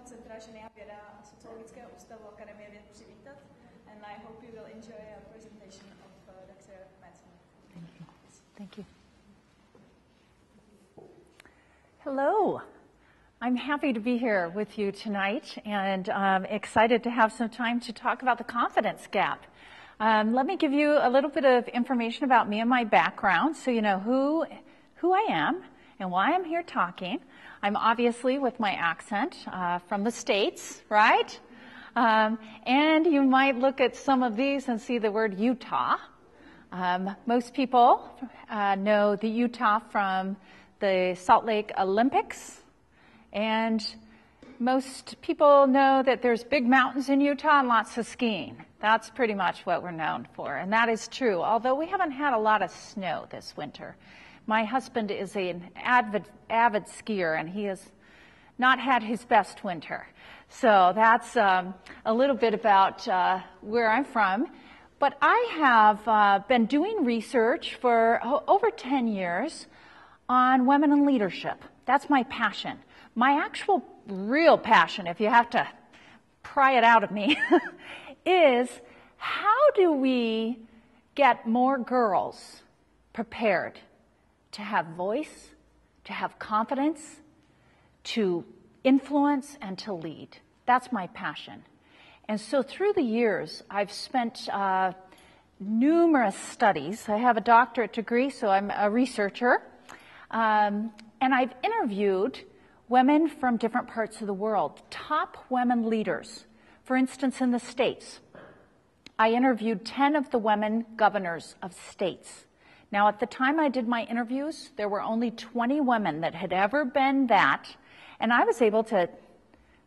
Centra ženy a věda a Sociologického ústavu Akademie věd přivítat. And I hope you will enjoy a presentation of Dr. Madsen. Thank you. Hello. I'm happy to be here with you tonight and excited to have some time to talk about the confidence gap. Let me give you a little bit of information about me and my background so you know who I am and why I'm here talking. I'm obviously, with my accent, from the States, right? And you might look at some of these and see the word Utah. Most people know the Utah from the Salt Lake Olympics. And most people know that there's big mountains in Utah and lots of skiing. That's pretty much what we're known for. And that is true, although we haven't had a lot of snow this winter. My husband is an avid skier, and he has not had his best winter. So that's a little bit about where I'm from. But I have been doing research for over 10 years on women in leadership. That's my passion. My actual real passion, if you have to pry it out of me, is how do we get more girls prepared to have voice, to have confidence, to influence, and to lead. That's my passion. And so through the years, I've spent numerous studies. I have a doctorate degree, so I'm a researcher. And I've interviewed women from different parts of the world, top women leaders. For instance, in the States, I interviewed 10 of the women governors of states. Now, at the time I did my interviews, there were only 20 women that had ever been that, and I was able to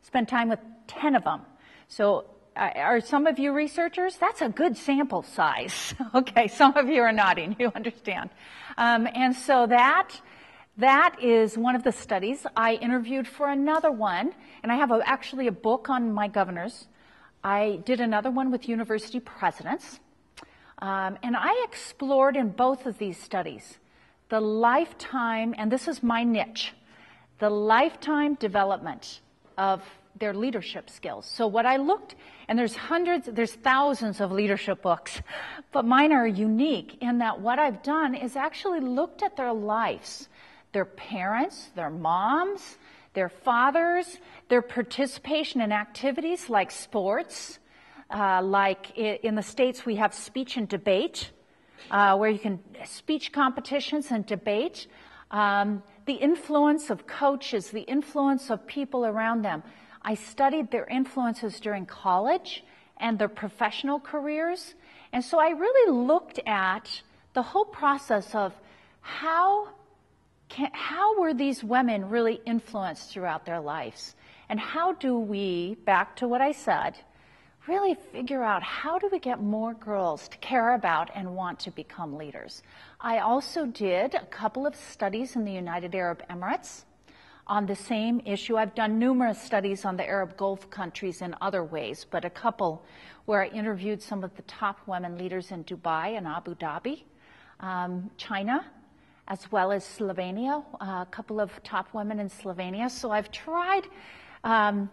spend time with 10 of them. So are some of you researchers? That's a good sample size. Okay, some of you are nodding, you understand. And so that is one of the studies. I interviewed for another one, and I have actually a book on my governors. I did another one with university presidents. And I explored in both of these studies the lifetime, and this is my niche, the lifetime development of their leadership skills. So what I looked, and there's thousands of leadership books, but mine are unique in that what I've done is actually looked at their lives, their parents, their moms, their fathers, their participation in activities like sports. Like in the States, we have speech and debate, where you can speech competitions and debate. The influence of coaches, the influence of people around them. I studied their influences during college and their professional careers. And so I really looked at the whole process of how were these women really influenced throughout their lives? And how do we, back to what I said, really figure out how do we get more girls to care about and want to become leaders. I also did a couple of studies in the United Arab Emirates on the same issue. I've done numerous studies on the Arab Gulf countries in other ways, but a couple where I interviewed some of the top women leaders in Dubai and Abu Dhabi, China, as well as Slovenia, a couple of top women in Slovenia. So I've tried I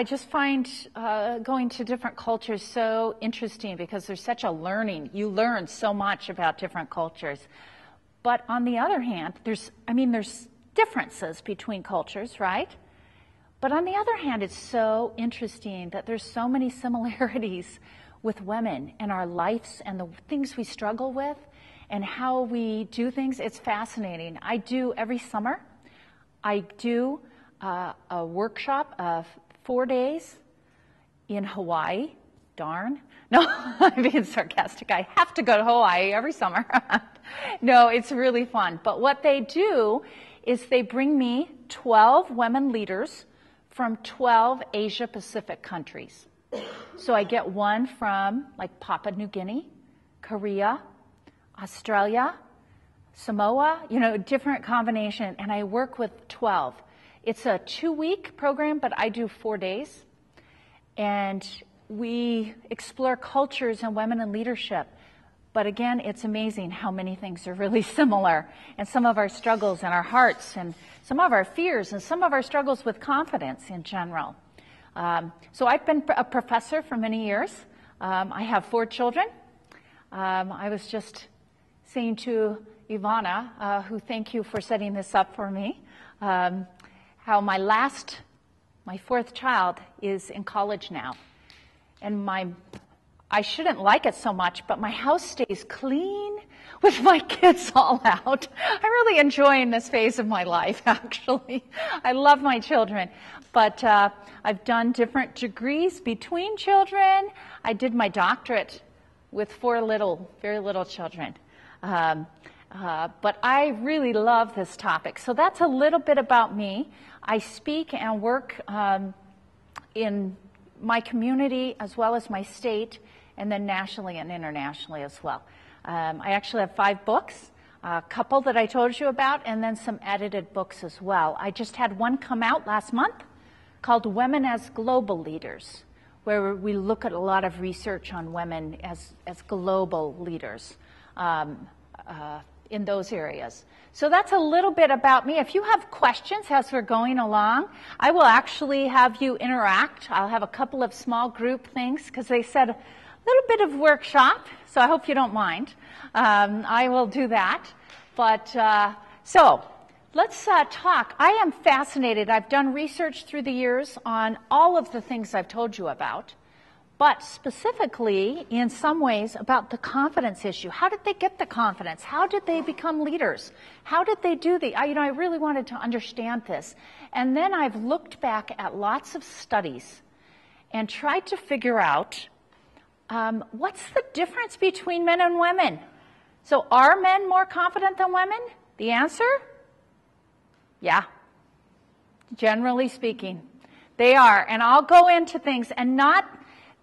just find going to different cultures so interesting because there's such a learning. You learn so much about different cultures. But on the other hand, there's differences between cultures, right? But on the other hand, it's so interesting that there's so many similarities with women in our lives and the things we struggle with and how we do things. It's fascinating. Every summer, I do a workshop of 4 days in Hawaii. Darn. No, I'm being sarcastic. I have to go to Hawaii every summer. No, it's really fun. But what they do is they bring me 12 women leaders from 12 Asia-Pacific countries. So I get one from like Papua New Guinea, Korea, Australia, Samoa, different combination, and I work with 12. It's a 2-week program, but I do 4 days. And we explore cultures and women in leadership, But again, it's amazing how many things are really similar, and some of our struggles in our hearts, and some of our fears, and some of our struggles with confidence in general. So I've been a professor for many years. I have 4 children. I was just saying to Ivana, who thank you for setting this up for me, how my 4th child is in college now. And I shouldn't like it so much, but my house stays clean with my kids all out. I'm really enjoying this phase of my life, actually. I love my children. But I've done different degrees between children. I did my doctorate with 4 very little children. But I really love this topic. So that's a little bit about me. I speak and work in my community as well as my state, and then nationally and internationally as well. I actually have 5 books, a couple that I told you about, and then some edited books as well. I just had one come out last month called Women as Global Leaders, where we look at a lot of research on women as global leaders in those areas. So that's a little bit about me. If you have questions as we're going along, I will actually have you interact. I'll have a couple of small group things because they said a little bit of workshop, so I hope you don't mind. I will do that. But so let's talk. I am fascinated. I've done research through the years on all of the things I've told you about, but specifically, in some ways, about the confidence issue. How did they get the confidence? How did they become leaders? How did they do I really wanted to understand this. And then I've looked back at lots of studies and tried to figure out what's the difference between men and women. So are men more confident than women? The answer? Yeah. Generally speaking, they are. And I'll go into things and not...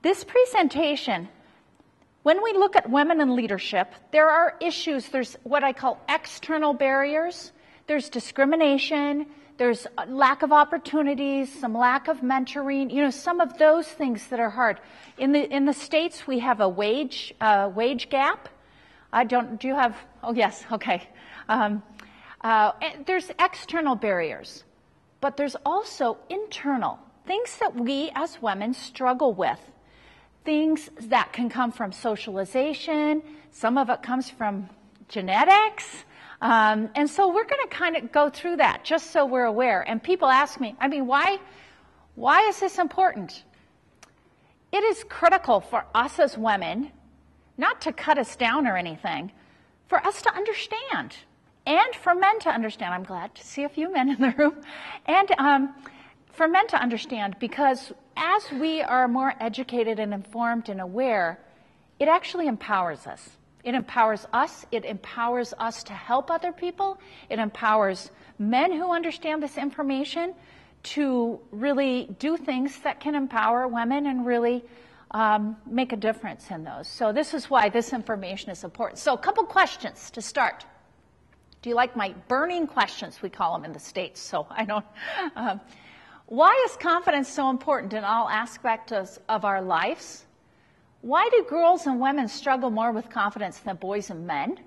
This presentation, when we look at women in leadership, there are issues. There's what I call external barriers. There's discrimination. There's a lack of opportunities, some lack of mentoring, some of those things that are hard. In the States, we have a wage gap. Do you have, oh yes, okay. There's external barriers, but there's also internal, things that we as women struggle with. Things that can come from socialization. Some of it comes from genetics. And so we're going to kind of go through that just so we're aware. And people ask me, why is this important? It is critical for us as women, not to cut us down or anything, for us to understand and for men to understand. I'm glad to see a few men in the room. And for men to understand, because as we are more educated and informed and aware, it actually empowers us. It empowers us. It empowers us to help other people. It empowers men who understand this information to really do things that can empower women and really make a difference in those. So this is why this information is important. So a couple questions to start. Do you like my burning questions, we call them in the States? So I don't... Why is confidence so important in all aspects of our lives? Why do girls and women struggle more with confidence than boys and men?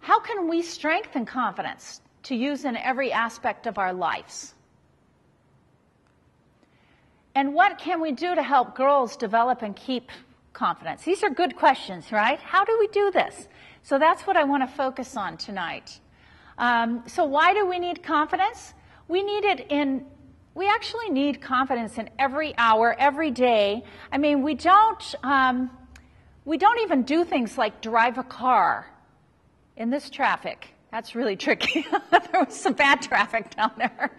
How can we strengthen confidence to use in every aspect of our lives? And what can we do to help girls develop and keep confidence? These are good questions, right? How do we do this? So that's what I want to focus on tonight. So why do we need confidence? We actually need confidence in every hour, every day. We don't even do things like drive a car in this traffic. That's really tricky. There was some bad traffic down there.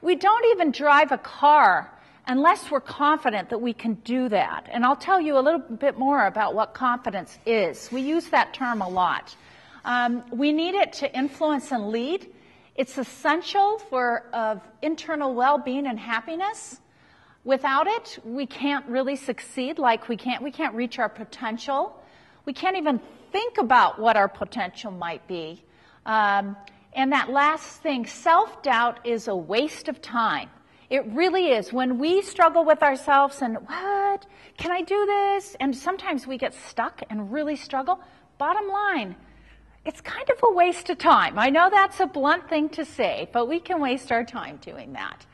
We don't even drive a car unless we're confident that we can do that. And I'll tell you a little bit more about what confidence is. We use that term a lot. We need it to influence and lead. It's essential for internal well-being and happiness. Without it, we can't really succeed. We can't reach our potential. We can't even think about what our potential might be. And that last thing, self-doubt is a waste of time. It really is. When we struggle with ourselves and, what? Can I do this? And sometimes we get stuck and really struggle. Bottom line, it's kind of a waste of time. I know that's a blunt thing to say, but we can waste our time doing that.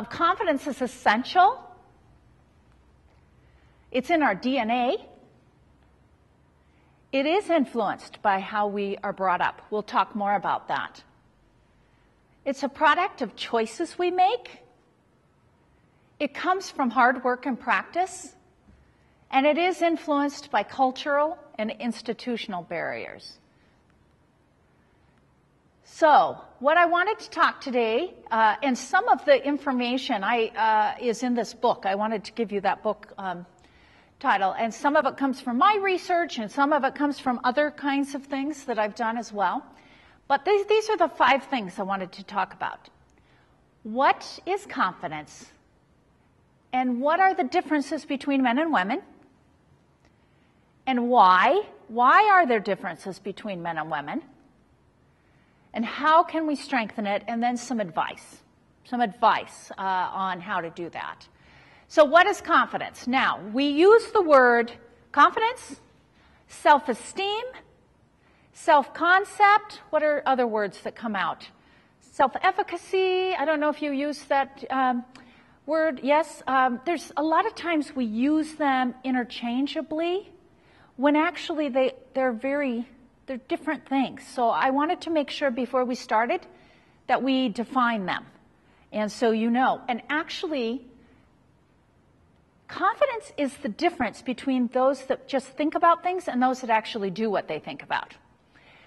Confidence is essential. It's in our DNA. It is influenced by how we are brought up. We'll talk more about that. It's a product of choices we make. It comes from hard work and practice. And it is influenced by cultural and institutional barriers. So, what I wanted to talk today, and some of the information is in this book. I wanted to give you that book title. And some of it comes from my research, and some of it comes from other kinds of things that I've done as well. But these are the 5 things I wanted to talk about. What is confidence? And what are the differences between men and women? And why? Why are there differences between men and women? And how can we strengthen it? And then some advice on how to do that. So what is confidence? Now, we use the word confidence, self-esteem, self-concept. What are other words that come out? Self-efficacy. I don't know if you use that word. Yes, there's a lot of times we use them interchangeably when actually they're different things. So I wanted to make sure before we started that we define them. And so you know. And actually, confidence is the difference between those that just think about things and those that actually do what they think about.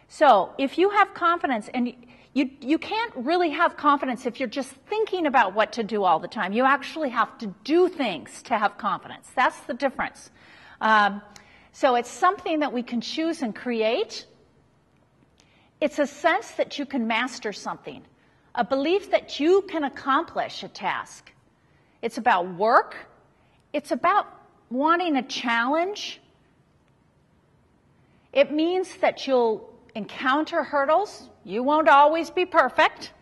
So if you have confidence, and you can't really have confidence if you're just thinking about what to do all the time. You actually have to do things to have confidence. That's the difference. So it's something that we can choose and create. It's a sense that you can master something, a belief that you can accomplish a task. It's about work. It's about wanting a challenge. It means that you'll encounter hurdles. You won't always be perfect.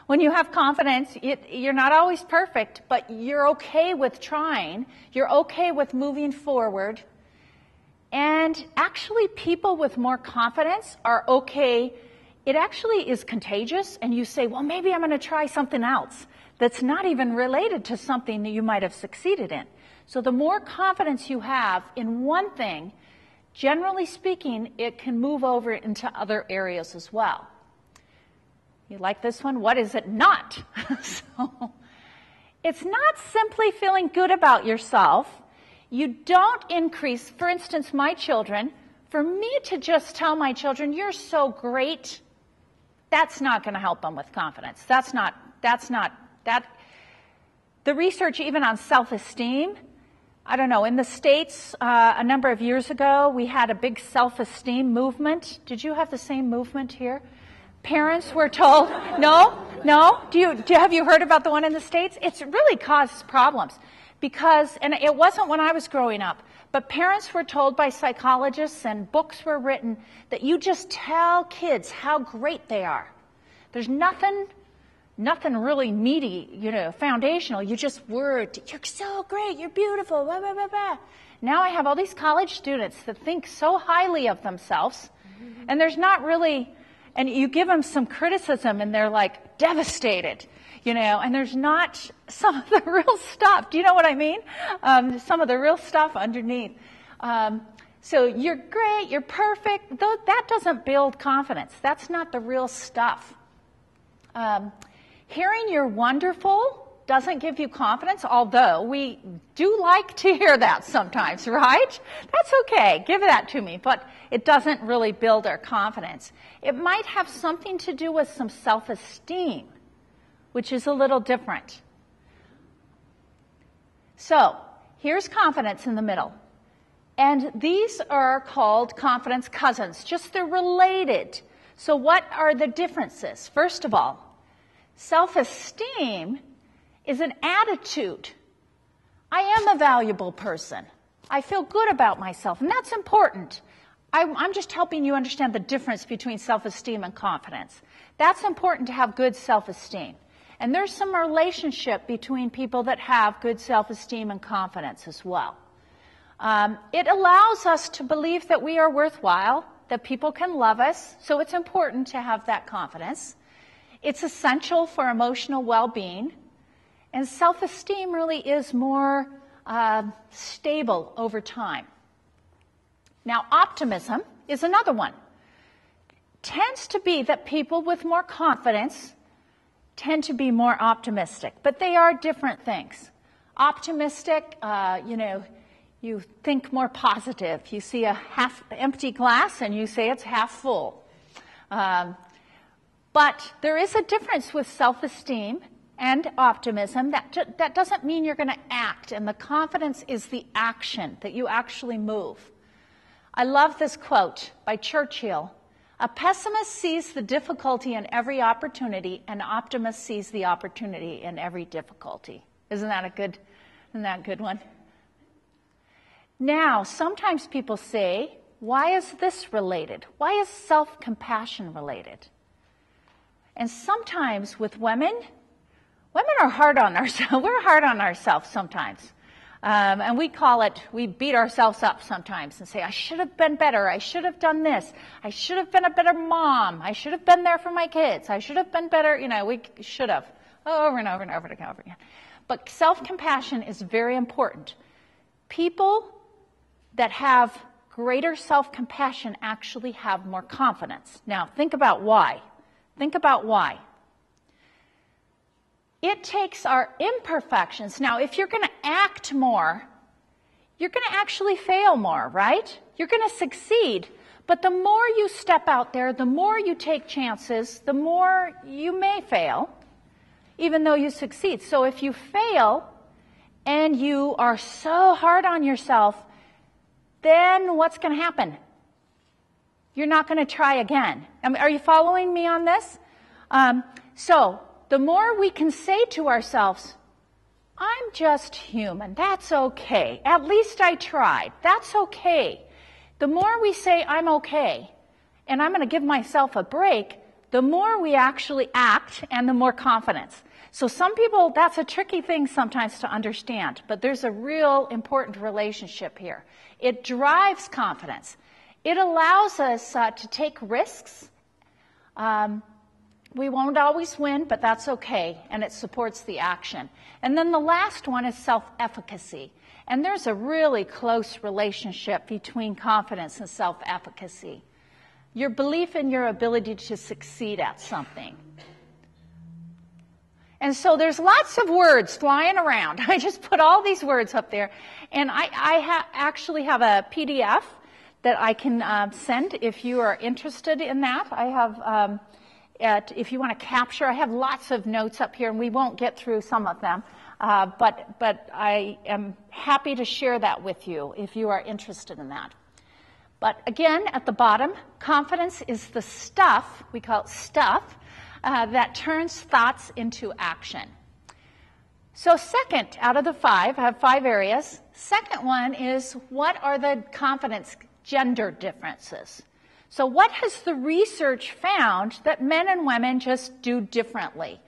When you have confidence, you're not always perfect, but you're okay with trying. You're okay with moving forward. And actually, people with more confidence are okay. It actually is contagious, and you say, well, maybe I'm going to try something else that's not even related to something that you might have succeeded in. So the more confidence you have in one thing, generally speaking, it can move over into other areas as well. You like this one? What is it not? So, it's not simply feeling good about yourself. You don't increase, for instance, my children, for me to just tell my children, you're so great, that's not going to help them with confidence. The research even on self-esteem, I don't know, in the States, a number of years ago, we had a big self-esteem movement. Did you have the same movement here? Parents were told, no? Have you heard about the one in the States? It's really caused problems because, and it wasn't when I was growing up, but parents were told by psychologists and books were written that you just tell kids how great they are. There's nothing really meaty, foundational. You just word, you're so great, you're beautiful, blah, blah, blah, blah. Now I have all these college students that think so highly of themselves, and there's not really, and you give them some criticism and they're like devastated, and there's not some of the real stuff. Do you know what I mean? Some of the real stuff underneath. So you're great, you're perfect. That doesn't build confidence. That's not the real stuff. Hearing you're wonderful doesn't give you confidence, although we do like to hear that sometimes, right? That's okay. Give that to me. But it doesn't really build our confidence. It might have something to do with some self-esteem, which is a little different. So here's confidence in the middle. And these are called confidence cousins. Just they're related. So what are the differences? First of all, self-esteem is an attitude. I am a valuable person. I feel good about myself, and that's important. I'm just helping you understand the difference between self-esteem and confidence. That's important to have good self-esteem. And there's some relationship between people that have good self-esteem and confidence as well. It allows us to believe that we are worthwhile, that people can love us, so it's important to have that confidence. It's essential for emotional well-being, and self-esteem really is more stable over time. Now, optimism is another one. Tends to be that people with more confidence tend to be more optimistic, but they are different things. Optimistic, you think more positive. You see a half empty glass and you say it's half full. But there is a difference with self-esteem and optimism. That doesn't mean you're going to act, and the confidence is the action, that you actually move. I love this quote by Churchill. A pessimist sees the difficulty in every opportunity, an optimist sees the opportunity in every difficulty. Isn't that a good one? Now, sometimes people say, why is this related? Why is self-compassion related? And sometimes with women are hard on ourselves. We're hard on ourselves sometimes. And we beat ourselves up sometimes and say, I should have been better. I should have done this. I should have been a better mom. I should have been there for my kids. I should have been better. We should have. Over and over and over and over again. But self-compassion is very important. People that have greater self-compassion actually have more confidence. Now, think about why. It takes our imperfections. Now, if you're going to act more, you're going to actually fail more, right? You're going to succeed. But the more you step out there, the more you take chances, the more you may fail, even though you succeed. So if you fail and you are so hard on yourself, then what's going to happen? You're not going to try again. Are you following me on this? So the more we can say to ourselves, I'm just human. That's okay. At least I tried. That's okay. The more we say I'm okay, and I'm going to give myself a break, the more we actually act and the more confidence. So some people, that's a tricky thing sometimes to understand, but there's a real important relationship here. It drives confidence. It allows us to take risks. We won't always win, but that's okay, and it supports the action. And then the last one is self-efficacy. And there's a really close relationship between confidence and self-efficacy. Your belief in your ability to succeed at something. And so there's lots of words flying around. I just put all these words up there. And I actually have a PDF that I can send if you are interested in that. I have... if you want to capture, I have lots of notes up here, and we won't get through some of them, but I am happy to share that with you if you are interested in that. But again, at the bottom, confidence is the stuff, we call it stuff, that turns thoughts into action. So second out of the five, I have 5 areas. Second one is, what are the confidence gender differences? So what has the research found that men and women just do differently?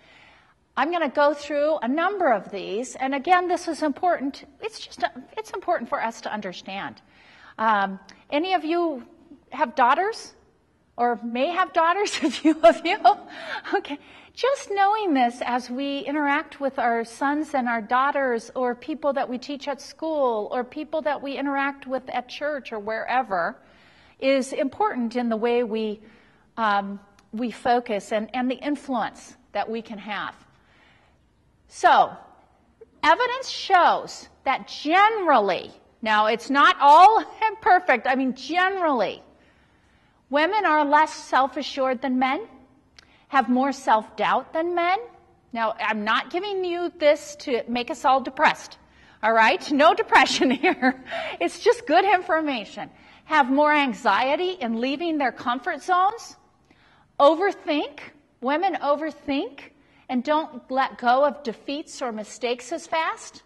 I'm going to go through a number of these, and again, this is important. It's important for us to understand. Any of you have daughters, or may have daughters? A few of you. Okay, just knowing this as we interact with our sons and our daughters, or people that we teach at school, or people that we interact with at church or wherever, is important in the way we focus and the influence that we can have. So, evidence shows that generally, now it's not all perfect, generally, women are less self-assured than men, have more self-doubt than men. Now, I'm not giving you this to make us all depressed, all right? No depression here. It's just good information. Have more anxiety in leaving their comfort zones, women overthink, and don't let go of defeats or mistakes as fast,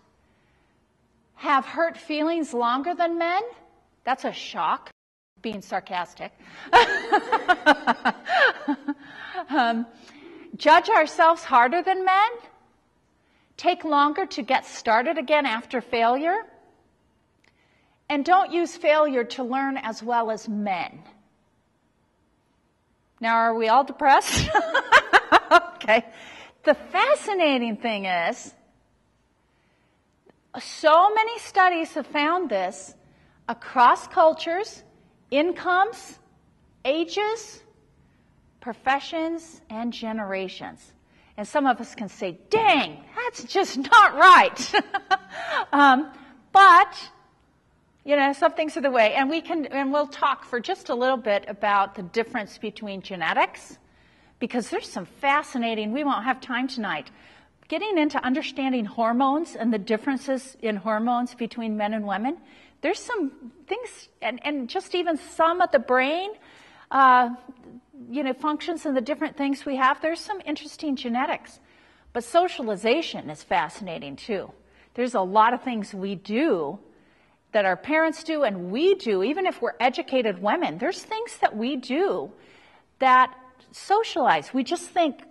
have hurt feelings longer than men. That's a shock, being sarcastic. judge ourselves harder than men, take longer to get started again after failure, and don't use failure to learn as well as men. Now, are we all depressed? Okay. The fascinating thing is, so many studies have found this across cultures, incomes, ages, professions, and generations. And some of us can say, dang, that's just not right. But, you know, some things are the way. And we'll talk for just a little bit about the difference between genetics, because there's some fascinating, we won't have time tonight, getting into understanding hormones and the differences in hormones between men and women. There's some things, and just even some of the brain, functions and the different things we have. There's some interesting genetics. But socialization is fascinating too. There's a lot of things we do that our parents do and we do, even if we're educated women. There's things that we do that socialize. We just think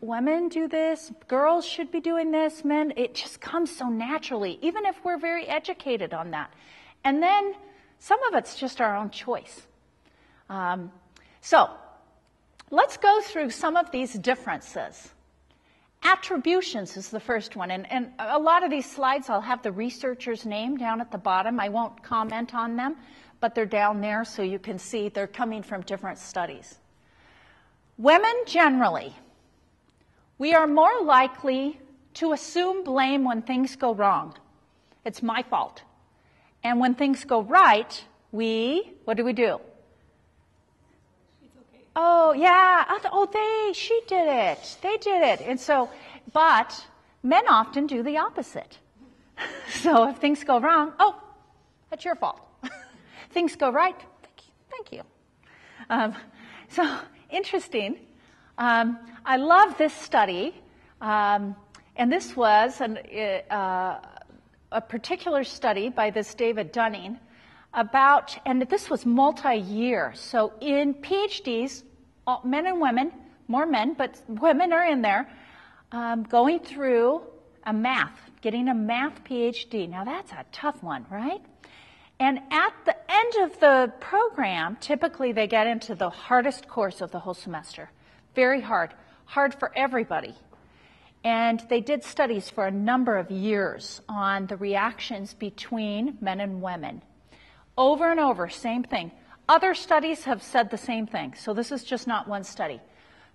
women do this, girls should be doing this, men. It just comes so naturally, even if we're very educated on that. And then some of it's just our own choice. So let's go through some of these differences. Attributions is the first one. And a lot of these slides, I'll have the researcher's name down at the bottom. I won't comment on them, but they're down there so you can see they're coming from different studies. Women generally, we are more likely to assume blame when things go wrong. It's my fault. And when things go right, what do we do? Oh, yeah. She did it. They did it. And so, but men often do the opposite. So if things go wrong, that's your fault. Things go right, thank you. So interesting. I love this study. And this was a particular study by this David Dunning about, and this was multi-year. So in PhDs, men and women, more men, but women are in there, going through getting a math PhD. Now that's a tough one, right? And at the end of the program, typically they get into the hardest course of the whole semester. Very hard for everybody. And they did studies for a number of years on the reactions between men and women. Over and over, same thing. Other studies have said the same thing, so this is just not one study.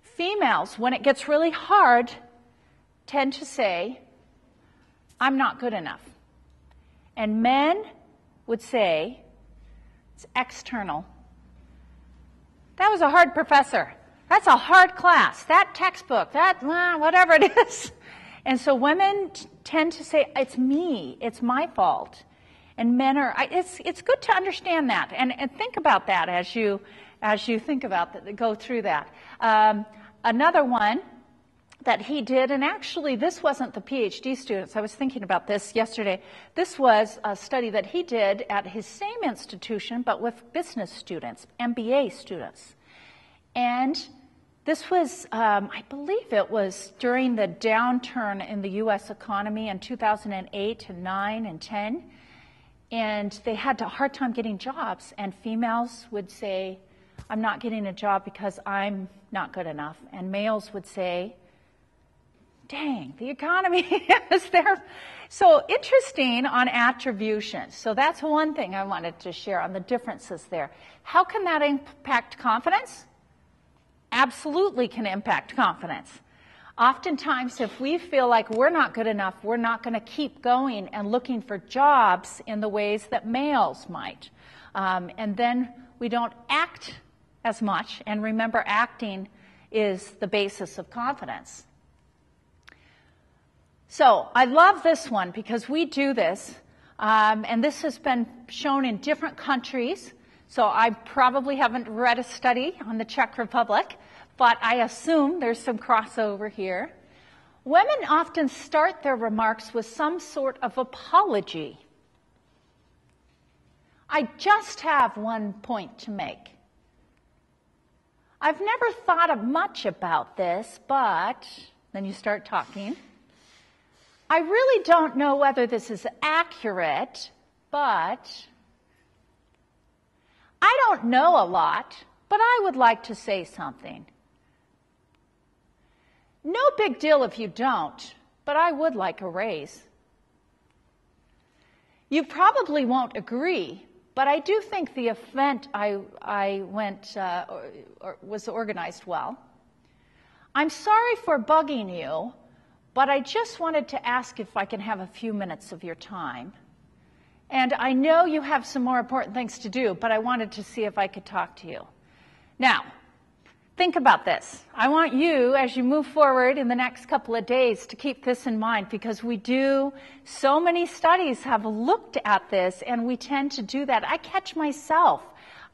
Females, when it gets really hard, tend to say, I'm not good enough. And men would say, it's external. That was a hard professor. That's a hard class. That textbook, whatever it is. And so women tend to say, it's me, it's my fault. And men are, it's good to understand that and think about that as you think about that, go through that. Another one that he did, and actually this wasn't the PhD students. I was thinking about this yesterday. This was a study that he did at his same institution, but with business students, MBA students. And this was, I believe it was during the downturn in the U.S. economy in 2008 and 9 and 10. And they had a hard time getting jobs. And females would say, I'm not getting a job because I'm not good enough. And males would say, dang, the economy is there. So interesting on attribution. So that's one thing I wanted to share on the differences there. How can that impact confidence? Absolutely can impact confidence. Oftentimes, if we feel like we're not good enough, we're not going to keep going and looking for jobs in the ways that males might. And then we don't act as much. And remember, acting is the basis of confidence. So I love this one because we do this. And this has been shown in different countries. So I probably haven't read a study on the Czech Republic, but I assume there's some crossover here. Women often start their remarks with some sort of apology. I just have one point to make. I've never thought much about this, but then you start talking. I really don't know whether this is accurate, but I don't know a lot, but I would like to say something. No big deal if you don't, but I would like a raise. You probably won't agree, but I do think the event I went was organized well. I'm sorry for bugging you, but I just wanted to ask if I can have a few minutes of your time. And I know you have some more important things to do, but I wanted to see if I could talk to you. Now, think about this. I want you, as you move forward in the next couple of days, to keep this in mind, because so many studies have looked at this, and we tend to do that. I catch myself.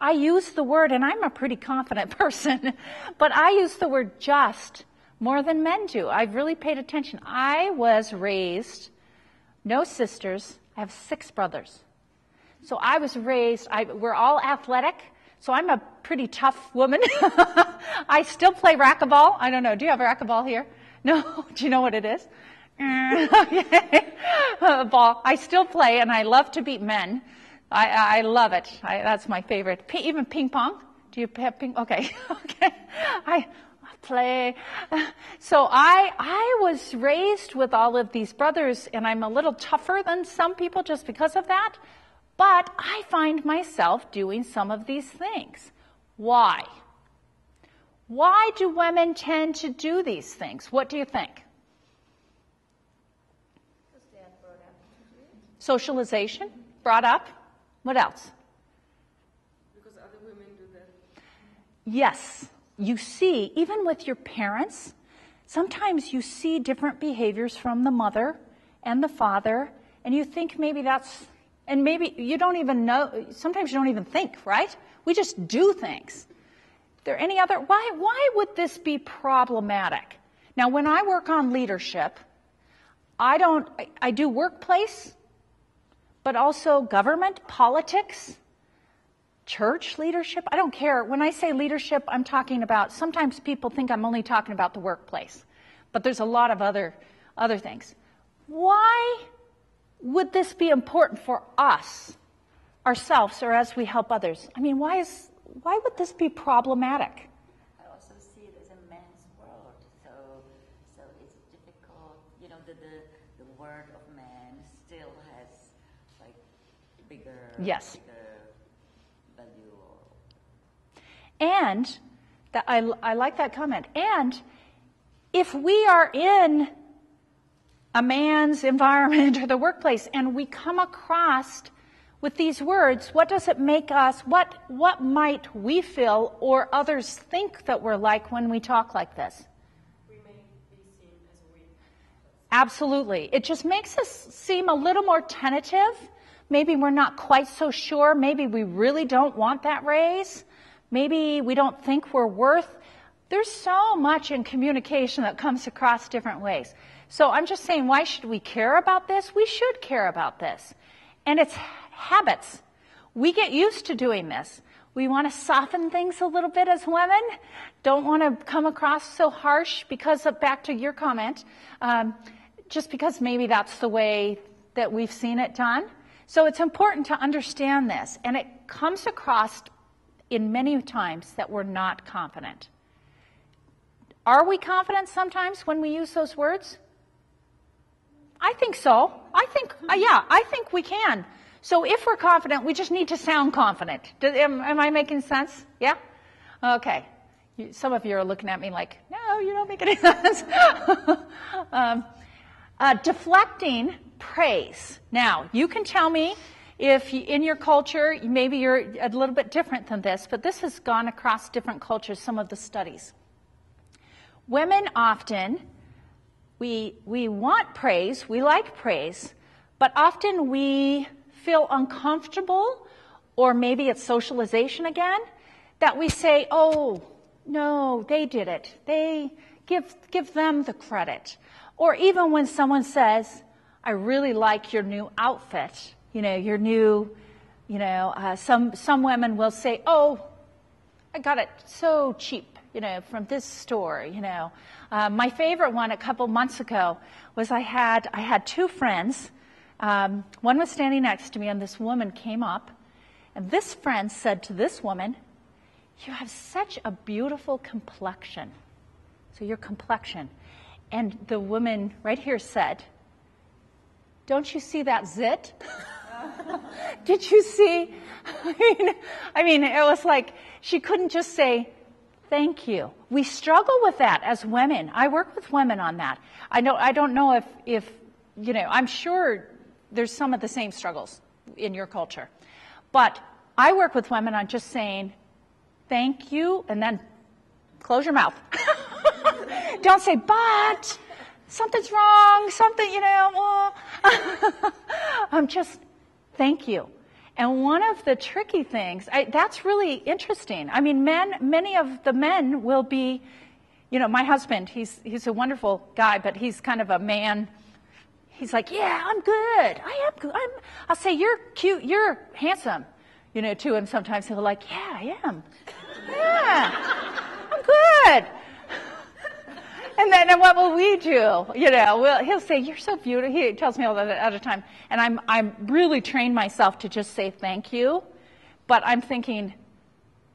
I use the word, and I'm a pretty confident person, but I use the word just more than men do. I've really paid attention. I was raised, no sisters. I have 6 brothers. So I was raised, we're all athletic, so I'm a pretty tough woman. I still play racquetball. I don't know, do you have a racquetball here? No? Do you know what it is? Ball. I still play, and I love to beat men. I love it. That's my favorite. Even ping pong. Do you have ping? Okay. Okay. I play. So I was raised with all of these brothers, and I'm a little tougher than some people just because of that. But I find myself doing some of these things. Why? Why do women tend to do these things? What do you think? Socialization, brought up. What else? Because other women do that. Yes. You see, even with your parents, sometimes you see different behaviors from the mother and the father, and you think maybe and maybe you don't even know, sometimes you don't even think, right? We just do things. There any other, why would this be problematic? Now, when I work on leadership, I do workplace, but also government, politics, church leadership. I don't care. When I say leadership, I'm talking about, sometimes people think I'm only talking about the workplace, but there's a lot of other things. Why would this be important for us, ourselves, or as we help others? I mean, why would this be problematic? I also see it as a man's world, so it's difficult. You know, the word of man still has like bigger. Yes. Value. And I like that comment. And if we are in a man's environment or the workplace and we come across with these words, what does it make us, what might we feel or others think that we're like when we talk like this? We may be seen as weak. Absolutely. It just makes us seem a little more tentative. Maybe we're not quite so sure. Maybe we really don't want that raise. Maybe we don't think we're worth. There's so much in communication that comes across different ways. So I'm just saying, why should we care about this? We should care about this. And it's habits. We get used to doing this. We want to soften things a little bit as women. Don't want to come across so harsh because of, back to your comment, just because maybe that's the way that we've seen it done. So it's important to understand this. And it comes across in many times that we're not confident. Are we confident sometimes when we use those words? I think so. I think we can. So if we're confident, we just need to sound confident. Am I making sense? Yeah? Okay. Some of you are looking at me like, no, you don't make any sense. Deflecting praise. Now, you can tell me if in your culture, maybe you're a little bit different than this, but this has gone across different cultures, some of the studies. Women often, we want praise, we like praise, but often we feel uncomfortable, or maybe it's socialization again, that we say, oh, no, they did it. They give them the credit. Or even when someone says, I really like your new outfit, your new, some women will say, oh, I got it so cheap. from this store, My favorite one a couple months ago was I had two friends. One was standing next to me, and this woman came up, and this friend said to this woman, "You have such a beautiful complexion." So your complexion. And the woman right here said, "Don't you see that zit?" Did you see? I mean, it was like she couldn't just say, "Thank you." We struggle with that as women. I work with women on that. I don't know if I'm sure there's some of the same struggles in your culture. But I work with women on just saying, "Thank you," and then close your mouth. Don't say, "But something's wrong, I'm just, thank you. And one of the tricky things, that's really interesting. I mean, many of the men will be, my husband, he's a wonderful guy, but he's kind of a man. He's like, "Yeah, I'm good. I am good. I'll say, "You're cute, you're handsome," to him sometimes. He'll be like, "Yeah, I am. Yeah, I'm good." And then what will we do? He'll say, "You're so beautiful." He tells me all that at a time. And I'm really trained myself to just say thank you. But I'm thinking,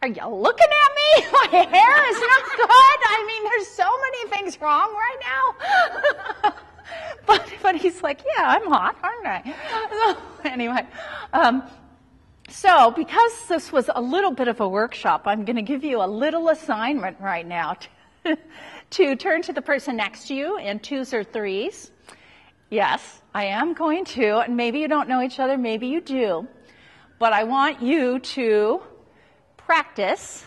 are you looking at me? My hair is not good. I mean, there's so many things wrong right now. But he's like, "Yeah, I'm hot, aren't I?" So, anyway, so because this was a little bit of a workshop, I'm going to give you a little assignment right now to turn to the person next to you in twos or threes. Yes, I am going to, and maybe you don't know each other, maybe you do, but I want you to practice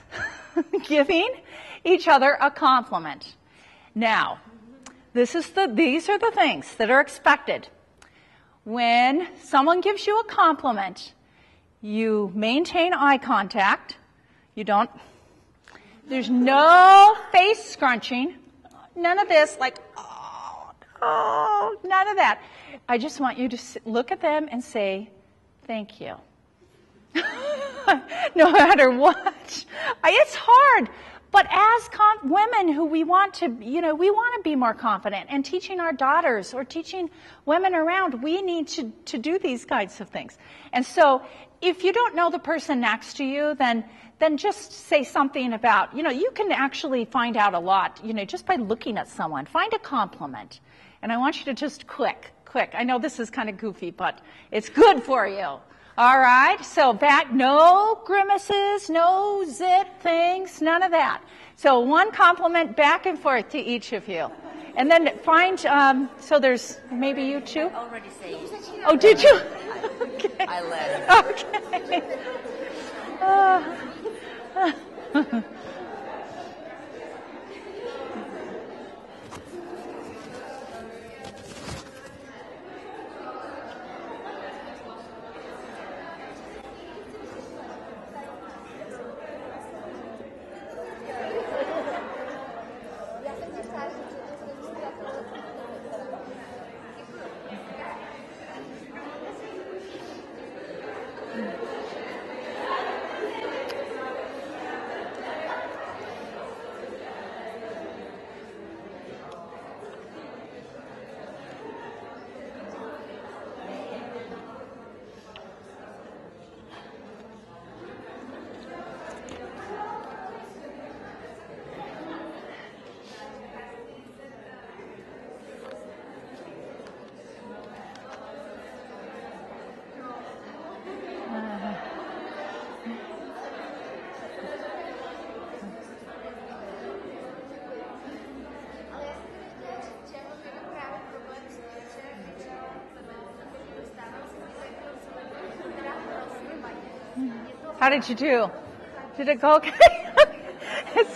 giving each other a compliment. Now, these are the things that are expected. When someone gives you a compliment, you maintain eye contact. There's no face scrunching. None of this, like, oh, none of that. I just want you to look at them and say, "Thank you." No matter what. It's hard. But as women who we want to be more confident, and teaching our daughters or teaching women around, we need to do these kinds of things. And so if you don't know the person next to you, then just say something about, you can actually find out a lot, just by looking at someone. Find a compliment. And I want you to just quick. I know this is kind of goofy, but it's good for you. All right, so back, no grimaces, no zit things, none of that. So one compliment back and forth to each of you. And then find, so there's maybe you two? I already said. Oh, did you? Okay. I let it. Okay. How did you do? Did it go okay?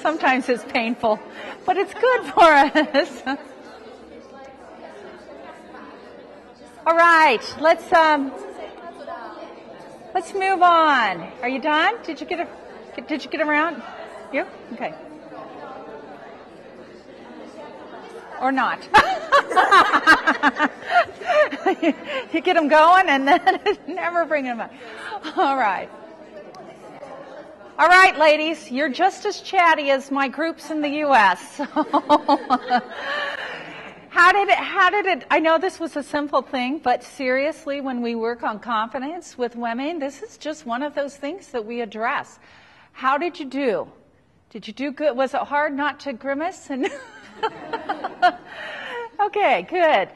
Sometimes it's painful, but it's good for us. All right, let's move on. Are you done? Did you get around? You? Okay. Or not? You get them going and then never bring them up. All right. All right, ladies, you're just as chatty as my groups in the U.S. How did it, I know this was a simple thing, but seriously, when we work on confidence with women, this is just one of those things that we address. How did you do? Did you do good? Was it hard not to grimace? Okay, good.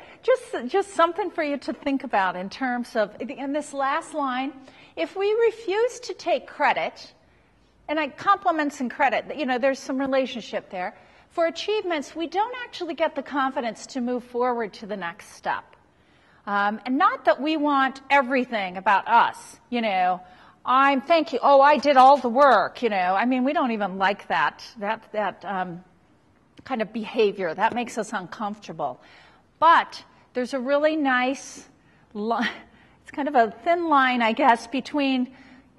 Just something for you to think about in terms of, in this last line, if we refuse to take credit, and compliments and credit, there's some relationship there. For achievements, we don't actually get the confidence to move forward to the next step. And not that we want everything about us, thank you, I did all the work, we don't even like that kind of behavior. That makes us uncomfortable. But there's a really nice line, it's kind of a thin line, I guess, between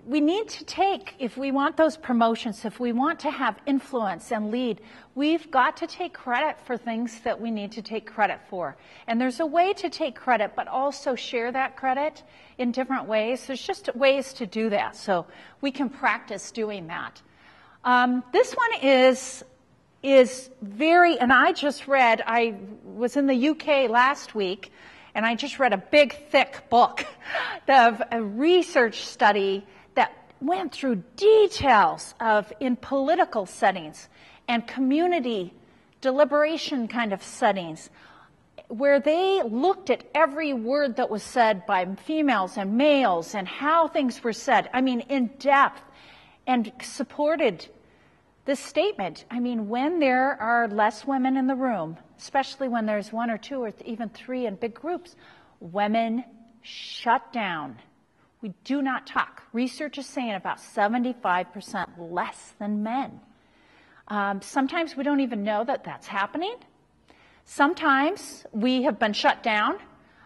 we need to take, if we want those promotions, if we want to have influence and lead, we've got to take credit for things that we need to take credit for. And there's a way to take credit, but also share that credit in different ways. There's just ways to do that, so we can practice doing that. This one is very, and I was in the UK last week, and I just read a big, thick book of a research study that went through details in political settings and community deliberation kind of settings, where they looked at every word that was said by females and males and how things were said, in depth, and supported this statement. When there are less women in the room, especially when there's one or two or even three in big groups, women shut down. We do not talk. Research is saying about 75% less than men. Sometimes we don't even know that that's happening. Sometimes we have been shut down.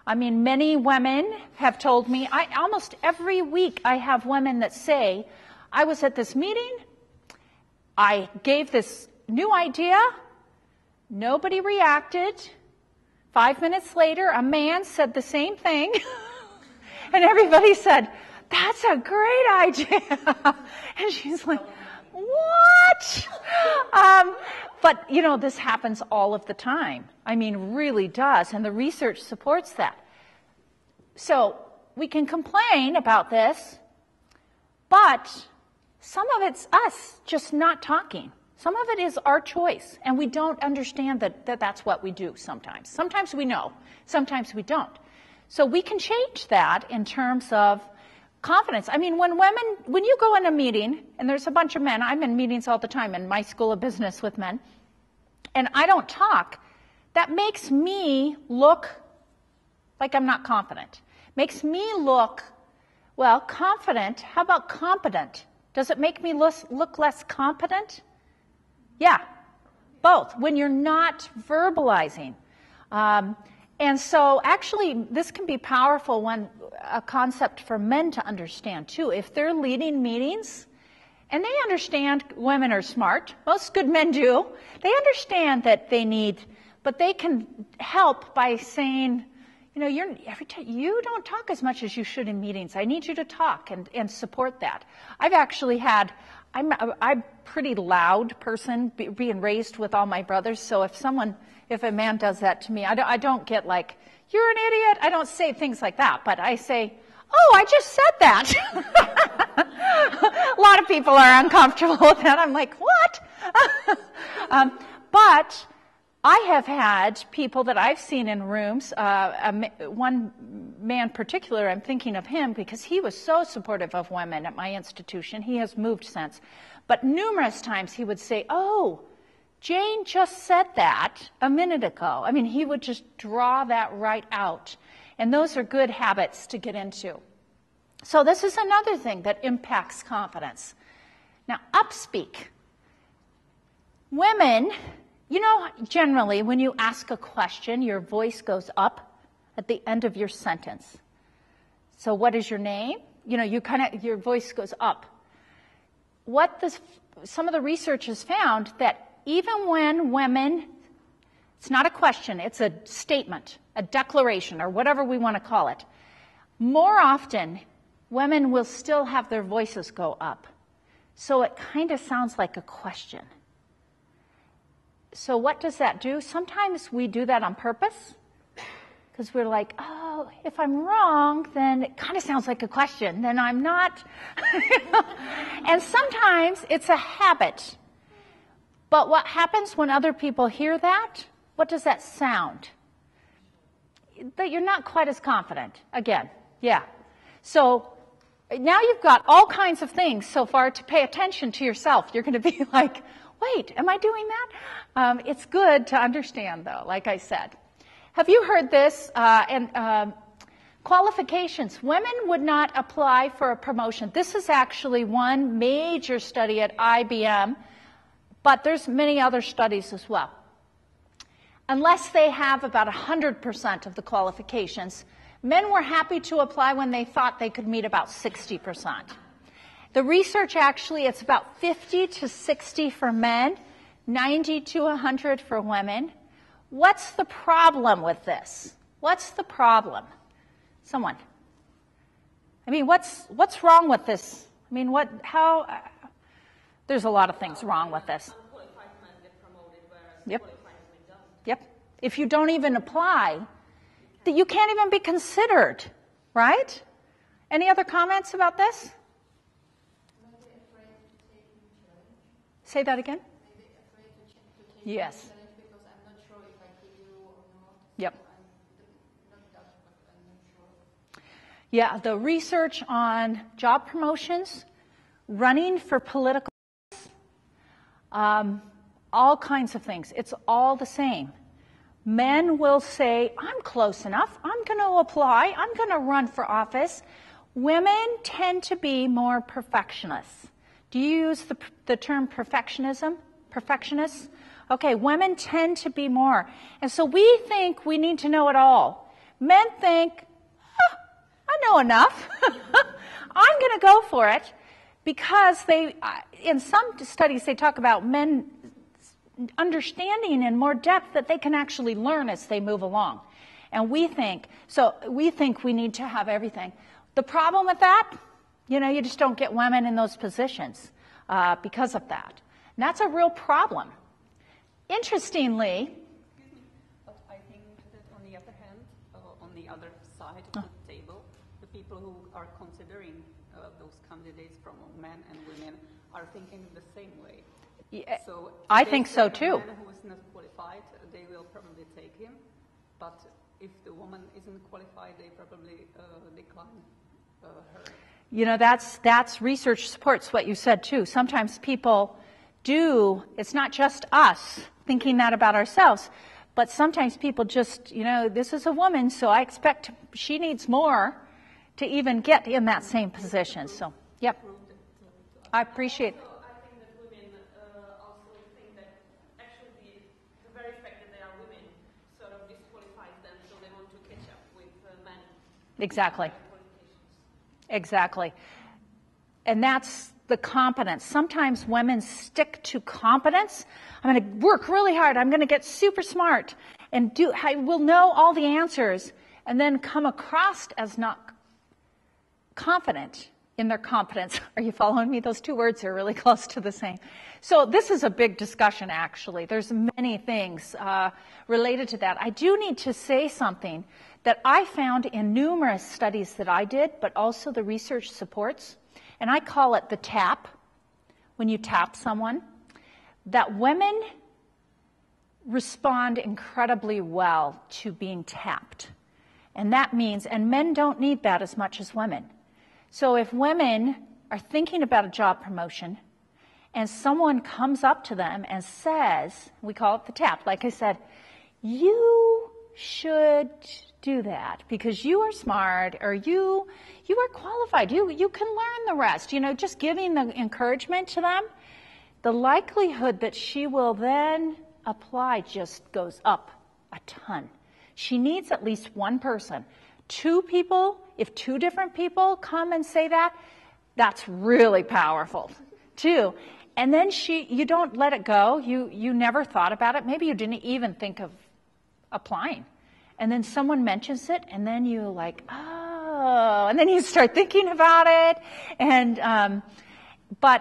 Many women have told me, almost every week I have women that say, I was at this meeting, I gave this new idea, nobody reacted. 5 minutes later, a man said the same thing, and everybody said, that's a great idea. And she's like, what? But, this happens all of the time. Really does, and the research supports that. So we can complain about this, but some of it's us just not talking. Some of it is our choice, and we don't understand that that's what we do sometimes. Sometimes we know, sometimes we don't. So we can change that in terms of confidence. When you go in a meeting, and there's a bunch of men, I'm in meetings all the time in my school of business with men, and I don't talk, that makes me look like I'm not confident. Makes me look, confident. How about competent? Does it make me look less competent? Yeah, both, when you're not verbalizing. And so actually, this can be powerful when a concept for men to understand, too. If they're leading meetings, and they understand women are smart, most good men do, they understand that they need, but they can help by saying, you don't talk as much as you should in meetings. I need you to talk and support that. I've actually I'm a pretty loud person, being raised with all my brothers, so if a man does that to me, I don't get like, you're an idiot. I don't say things like that, but I say, oh, I just said that. A lot of people are uncomfortable with that. I'm like, what? But I have had people that I've seen in rooms, one man in particular, I'm thinking of him because he was so supportive of women at my institution. He has moved since. But numerous times he would say, oh, Jane just said that a minute ago. He would just draw that right out. And those are good habits to get into. So this is another thing that impacts confidence. Now, upspeak. Women, generally when you ask a question, your voice goes up at the end of your sentence. So what is your name? Your voice goes up. Some of the research has found that even when women, it's not a question, it's a statement, a declaration, or whatever we want to call it, more often women will still have their voices go up. So it kind of sounds like a question. So what does that do? Sometimes we do that on purpose because we're like, oh, if I'm wrong, then it kind of sounds like a question. Then I'm not. And sometimes it's a habit. But what happens when other people hear that? What does that sound? That you're not quite as confident. Again, yeah. So now you've got all kinds of things so far to pay attention to yourself. You're going to be like, wait, am I doing that? It's good to understand, though, like I said. Have you heard this? Qualifications. Women would not apply for a promotion. This is actually one major study at IBM, but there's many other studies as well. Unless they have about 100% of the qualifications, men were happy to apply when they thought they could meet about 60%. The research actually, it's about 50 to 60 for men, 90 to 100 for women. What's the problem with this? What's the problem? Someone. I mean, what's wrong with this? I mean, there's a lot of things wrong with this. Unqualified men get promoted, whereas Yep. qualified men don't. Yep. If you don't even apply, that you can't even be considered, right? Any other comments about this? Say that again? Yes. Yep. Yeah, the research on job promotions, running for political, all kinds of things. It's all the same. Men will say, I'm close enough. I'm going to apply. I'm going to run for office. Women tend to be more perfectionists. Do you use the term perfectionism? Perfectionists? Okay, women tend to be more. And so we think we need to know it all. Men think, I know enough. I'm going to go for it because in some studies they talk about men understanding in more depth that they can actually learn as they move along. And we think we need to have everything. The problem with that, you just don't get women in those positions because of that. And that's a real problem. Interestingly, But I think that on the other hand, on the other side of the table, the people who are considering those candidates from men and women are thinking the same way. yeah, So I they think say so a too. man who is not qualified, they will probably take him. But if the woman isn't qualified, they probably decline her. That's research supports what you said too. Sometimes people do, it's not just us thinking that about ourselves, but sometimes people just, this is a woman, so I expect she needs more to even get in that same position. So, yep. I appreciate it. I think that women also think that actually the very fact that they are women sort of disqualifies them, so they want to catch up with men. Exactly. Exactly. And that's the competence. Sometimes women stick to competence. I'm going to work really hard. I'm going to get super smart and I will know all the answers and then come across as not confident in their competence. Are you following me? Those two words are really close to the same. So this is a big discussion, actually. There's many things related to that. I do need to say something that I found in numerous studies that I did, but also the research supports, and I call it the tap, when you tap someone, that women respond incredibly well to being tapped. And that means, and men don't need that as much as women. So if women are thinking about a job promotion and someone comes up to them and says, we call it the tap, like I said, you should do that because you are smart or you are qualified. You can learn the rest. Just giving the encouragement to them, the likelihood that she will then apply just goes up a ton. She needs at least one person. 2 people, if 2 different people come and say that, that's really powerful too. And then you don't let it go. You never thought about it. Maybe you didn't even think of applying. And then someone mentions it, and then you like, oh, and then you start thinking about it.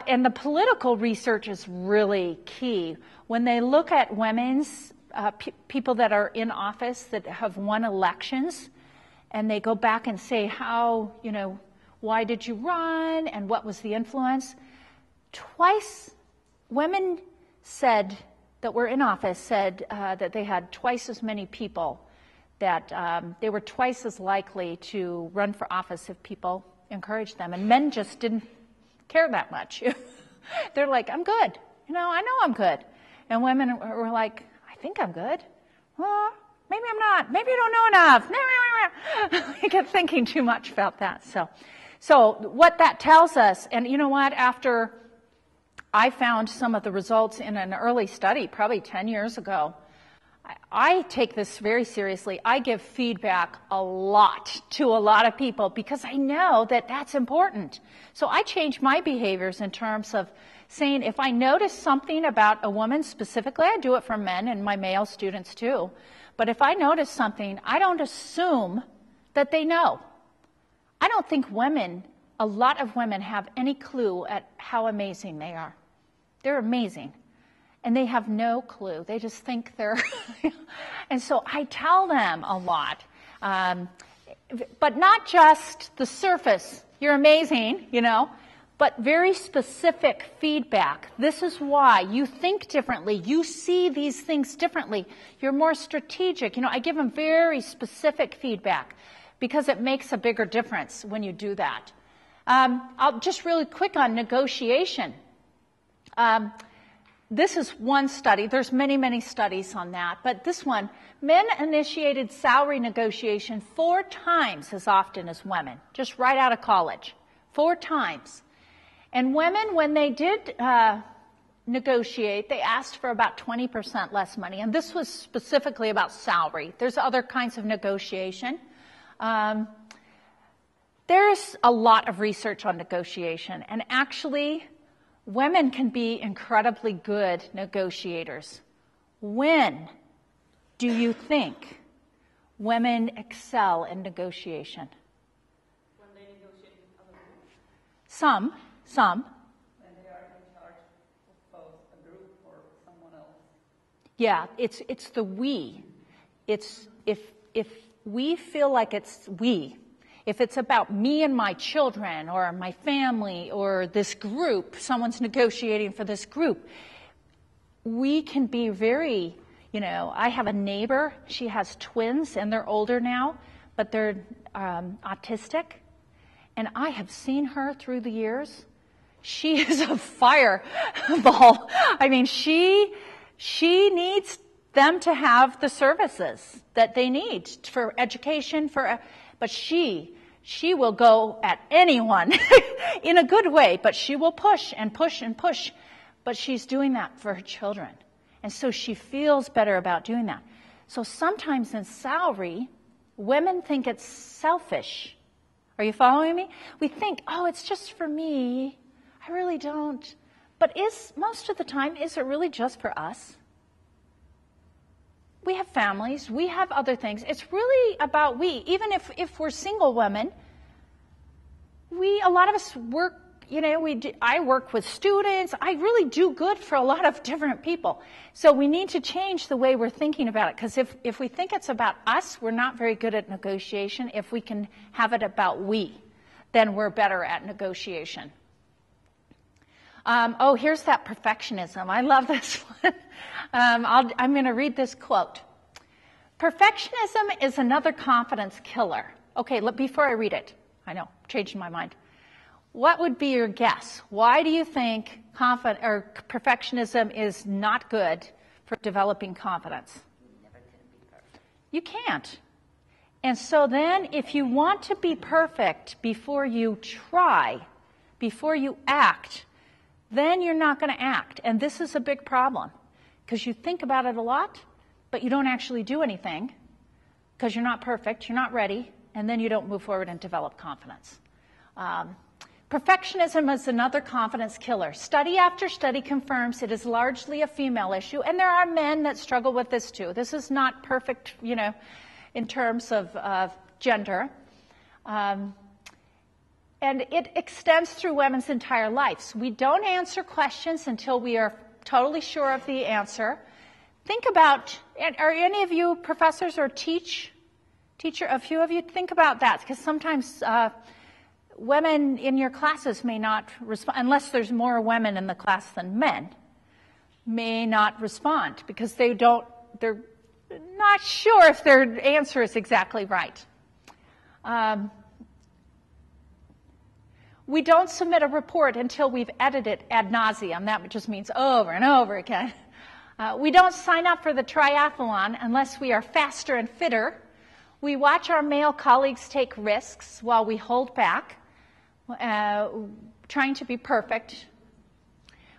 and the political research is really key. When they look at women's, people that are in office that have won elections, and they go back and say how, why did you run and what was the influence? Twice, women said that were in office said that they had twice as many people, that they were twice as likely to run for office if people encouraged them. And men just didn't care that much. They're like, I'm good. I know I'm good. And women were like, I think I'm good. Well, maybe I'm not. Maybe I don't know enough. I get thinking too much about that. So what that tells us, and you know what, after I found some of the results in an early study, probably 10 years ago, I take this very seriously. I give feedback a lot to a lot of people because I know that that's important. So I change my behaviors in terms of saying if I notice something about a woman specifically, I do it for men and my male students too, but if I notice something, I don't assume that they know. I don't think a lot of women have any clue at how amazing they are. They're amazing. And they have no clue. They just think they're... And so I tell them a lot. But not just the surface. You're amazing, but very specific feedback. This is why. You think differently. You see these things differently. You're more strategic. I give them very specific feedback because it makes a bigger difference when you do that. I'll just really quick on negotiation. This is one study. There's many, many studies on that. But this one, men initiated salary negotiation 4 times as often as women, just right out of college. 4 times. And women, when they did negotiate, they asked for about 20% less money. And this was specifically about salary. There's other kinds of negotiation. There's a lot of research on negotiation. And actually, women can be incredibly good negotiators. When do you think women excel in negotiation? When they negotiate with other people. Some. When they are in charge of both a group or someone else. Yeah, it's the we. It's if we feel like it's we. If it's about me and my children or my family or this group, someone's negotiating for this group, we can be very, I have a neighbor, she has twins and they're older now, but they're autistic. And I have seen her through the years. She is a fireball. I mean, she needs them to have the services that they need for education, but she will go at anyone in a good way, but she will push and push and push. But she's doing that for her children. And so she feels better about doing that. So sometimes in salary, women think it's selfish. Are you following me? We think, it's just for me. I really don't. But most of the time, is it really just for us? We have families. We have other things. It's really about we. Even if we're single women, a lot of us work, I work with students. I really do good for a lot of different people. So we need to change the way we're thinking about it. Because if we think it's about us, we're not very good at negotiation. If we can have it about we, then we're better at negotiation. Here's that perfectionism. I love this one. I'm going to read this quote. Perfectionism is another confidence killer. Okay, before I read it, I know, changing my mind. What would be your guess? Why do you think perfectionism is not good for developing confidence? Never can be perfect. You can't. And so then if you want to be perfect before you try, before you act, then you're not going to act. And this is a big problem because you think about it a lot, but you don't actually do anything because you're not perfect, you're not ready, and then you don't move forward and develop confidence. Perfectionism is another confidence killer. Study after study confirms it is largely a female issue, and there are men that struggle with this too. This is not perfect, in terms of gender. And it extends through women's entire lives. We don't answer questions until we are totally sure of the answer. Think about, are any of you professors or teacher, a few of you, think about that, because sometimes women in your classes may not respond, unless there's more women in the class than men, may not respond because they're not sure if their answer is exactly right. We don't submit a report until we've edited ad nauseum. That just means over and over again. We don't sign up for the triathlon unless we are faster and fitter. We watch our male colleagues take risks while we hold back, trying to be perfect.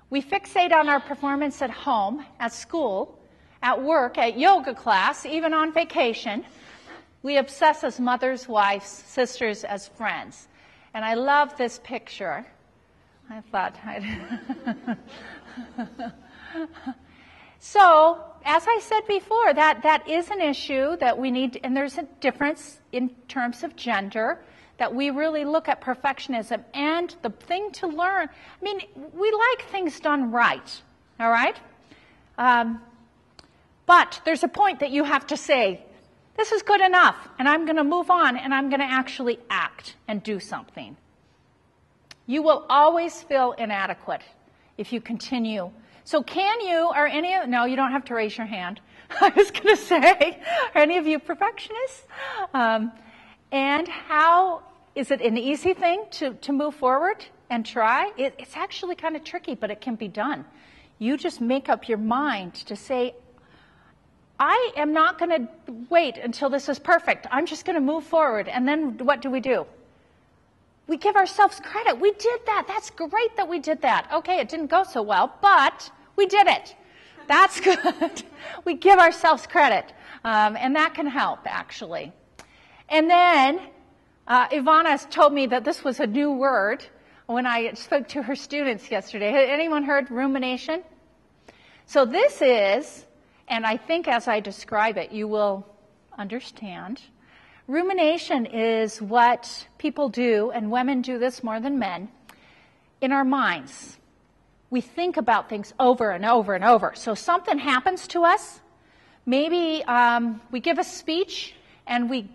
We fixate on our performance at home, at school, at work, at yoga class, even on vacation. We obsess as mothers, wives, sisters, as friends. And I love this picture. I thought I'd... So, as I said before, that is an issue that we need, and there's a difference in terms of gender, that we really look at perfectionism. And the thing to learn, I mean, we like things done right, all right? But there's a point that you have to say, this is good enough, and I'm going to move on, and I'm going to actually act and do something. You will always feel inadequate if you continue. So can you, or any of, no, you don't have to raise your hand. I was going to say, are any of you perfectionists? And how, is it an easy thing to move forward and try? It's actually kind of tricky, but it can be done. You just make up your mind to say, I am not going to wait until this is perfect. I'm just going to move forward. And then what do? We give ourselves credit. We did that. That's great that we did that. Okay, it didn't go so well, but we did it. That's good. We give ourselves credit. And that can help, actually. And then Ivana told me that this was a new word when I spoke to her students yesterday. Had anyone heard rumination? So this is, and I think as I describe it, you will understand. Rumination is what people do, and women do this more than men, in our minds. We think about things over and over and over. So something happens to us. Maybe we give a speech, and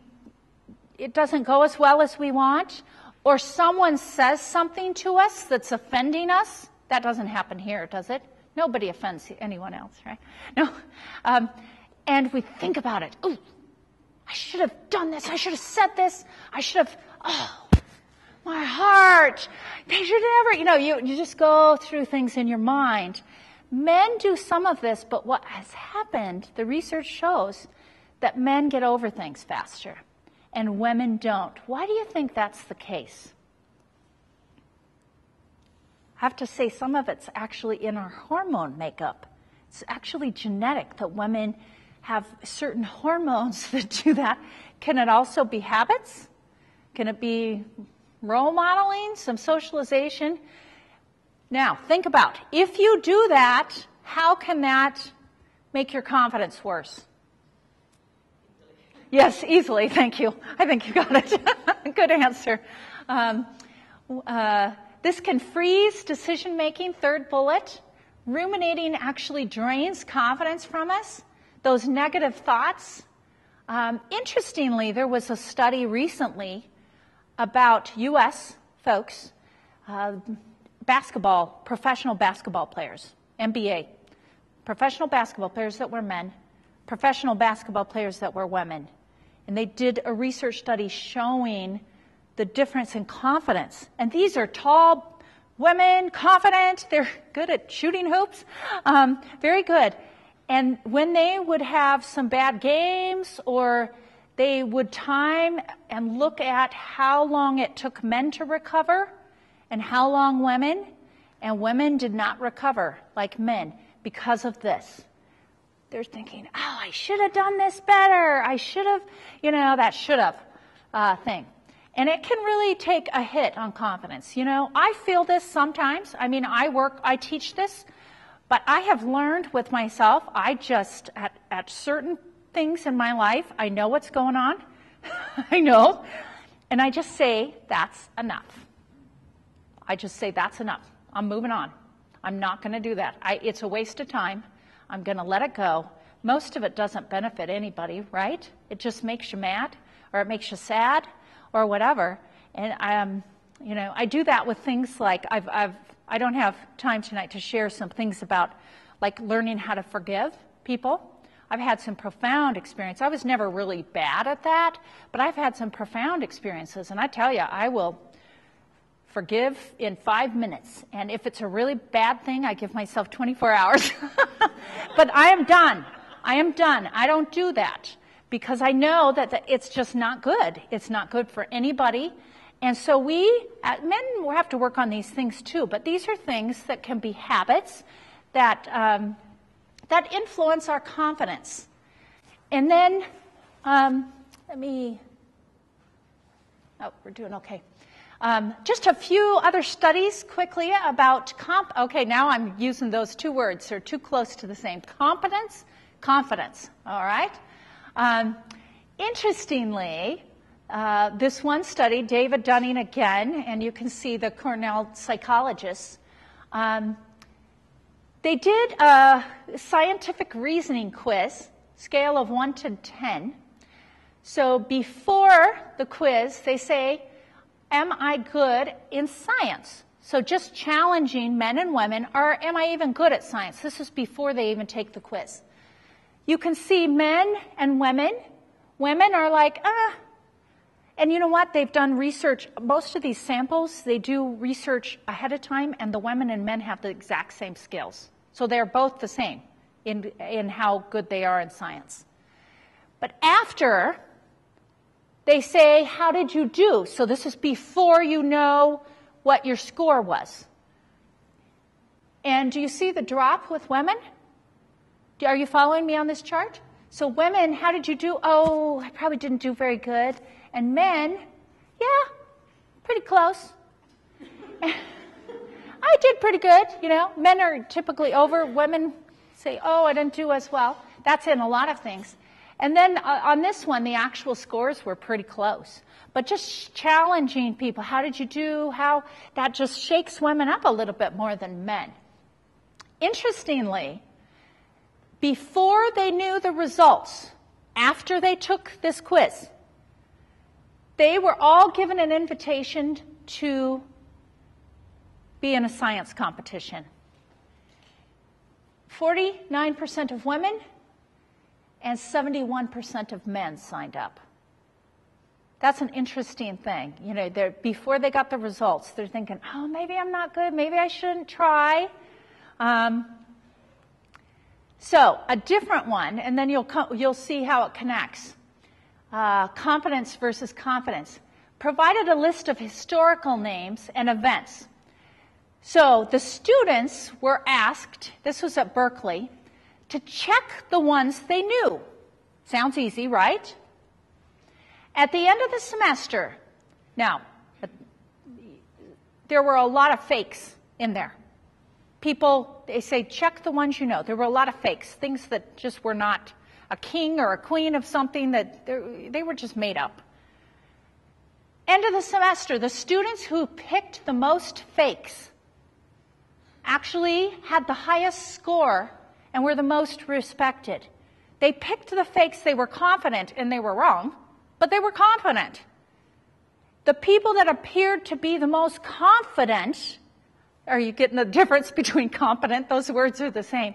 it doesn't go as well as we want. Or someone says something to us that's offending us. That doesn't happen here, does it? Nobody offends anyone else, right? No. And we think about it. Ooh, I should have done this. I should have said this. I should have, my heart. They should never, you just go through things in your mind. Men do some of this, but what has happened, the research shows that men get over things faster and women don't. Why do you think that's the case? I have to say some of it's actually in our hormone makeup. It's actually genetic that women have certain hormones that do that. Can it also be habits? Can it be role modeling, some socialization? Now, think about, if you do that, how can that make your confidence worse? Yes, easily, thank you. I think you got it. Good answer. This can freeze decision-making, third bullet. Ruminating actually drains confidence from us. Those negative thoughts. Interestingly, there was a study recently about U.S. folks, professional basketball players, NBA, professional basketball players that were men, professional basketball players that were women. And they did a research study showing the difference in confidence. And these are tall women, confident, they're good at shooting hoops, very good. And when they would have some bad games, or they would time and look at how long it took men to recover and how long women, and women did not recover like men because of this. They're thinking, oh, I should have done this better. I should have, that should have thing. And it can really take a hit on confidence. I feel this sometimes. I mean, I teach this, but I have learned with myself, I just, at certain things in my life, I know what's going on. I know. And I just say, that's enough. I just say, that's enough. I'm moving on. I'm not going to do that. It's a waste of time. I'm going to let it go. Most of it doesn't benefit anybody, right? It just makes you mad, or it makes you sad, or whatever. And I do that with things like I don't have time tonight to share some things about like learning how to forgive people. I've had some profound experience. I was never really bad at that, but I've had some profound experiences, and I tell you, I will forgive in 5 minutes. And if it's a really bad thing, I give myself 24 hours. But I am done. I am done. I don't do that because I know that it's just not good. It's not good for anybody. And so we, men, will have to work on these things too. But these are things that can be habits that influence our confidence. And then, we're doing okay. Just a few other studies quickly about okay, now I'm using those two words. They're too close to the same. Competence, confidence, all right? Interestingly, this one study, David Dunning again, and you can see the Cornell psychologists, they did a scientific reasoning quiz, scale of 1 to 10. So before the quiz, they say, am I good in science? So just challenging men and women, or am I even good at science? This is before they even take the quiz. You can see men and women. Women are like, And you know what? They've done research. Most of these samples, they do research ahead of time, and the women and men have the exact same skills. So they're both the same in how good they are in science. But after, they say, how did you do? So this is before you know what your score was. And do you see the drop with women? Are you following me on this chart? So women, how did you do? Oh, I probably didn't do very good. And men, yeah, pretty close. I did pretty good, you know. Men are typically over. Women say, oh, I didn't do as well. That's in a lot of things. And then on this one, the actual scores were pretty close. But just challenging people, how did you do? How that just shakes women up a little bit more than men. Interestingly, before they knew the results, after they took this quiz, they were all given an invitation to be in a science competition. 49% of women and 71% of men signed up. That's an interesting thing. You know, before they got the results, they're thinking, oh, maybe I'm not good, maybe I shouldn't try. So a different one, and then you'll see how it connects. Competence versus confidence. Provided a list of historical names and events. So the students were asked, this was at Berkeley, to check the ones they knew. Sounds easy, right? At the end of the semester, now, there were a lot of fakes in there. People, they say, check the ones you know. There were a lot of fakes, things that just were not a king or a queen of something, that they were just made up. End of the semester, the students who picked the most fakes actually had the highest score and were the most respected. They picked the fakes, they were confident, and they were wrong, but they were confident. The people that appeared to be the most confident, are you getting the difference between competent? Those words are the same.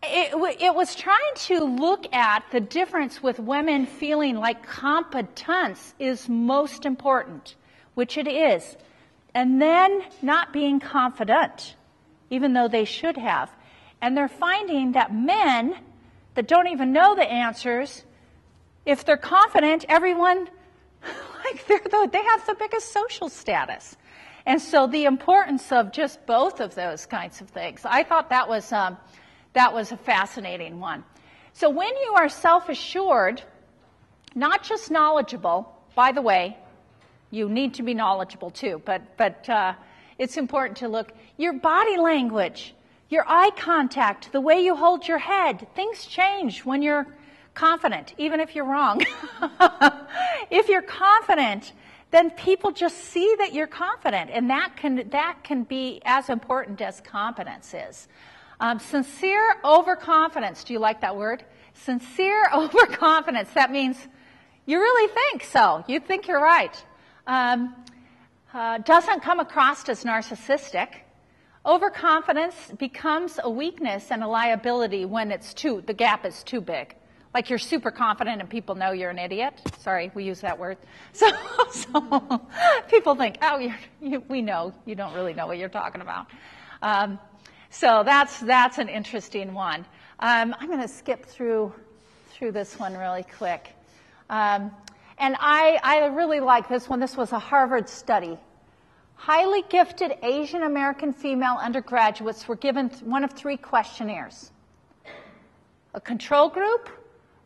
It was trying to look at the difference with women feeling like competence is most important, which it is, and then not being confident, even though they should have. And they're finding that men that don't even know the answers, if they're confident, everyone, they have the biggest social status. And so the importance of just both of those kinds of things, I thought that was a fascinating one. So when you are self-assured, not just knowledgeable, by the way, you need to be knowledgeable too, but it's important to look, your body language, your eye contact, the way you hold your head, things change when you're confident, even if you're wrong. If you're confident, then people just see that you're confident, and that can be as important as competence is. Sincere overconfidence. Do you like that word? Sincere overconfidence. That means you really think so. You think you're right. Doesn't come across as narcissistic. Overconfidence becomes a weakness and a liability when the gap is too big. Like you're super confident and people know you're an idiot. Sorry, we use that word. So people think, oh, we know you don't really know what you're talking about. So that's an interesting one. I'm going to skip through this one really quick. And I really like this one. This was a Harvard study. Highly gifted Asian American female undergraduates were given one of three questionnaires. A control group,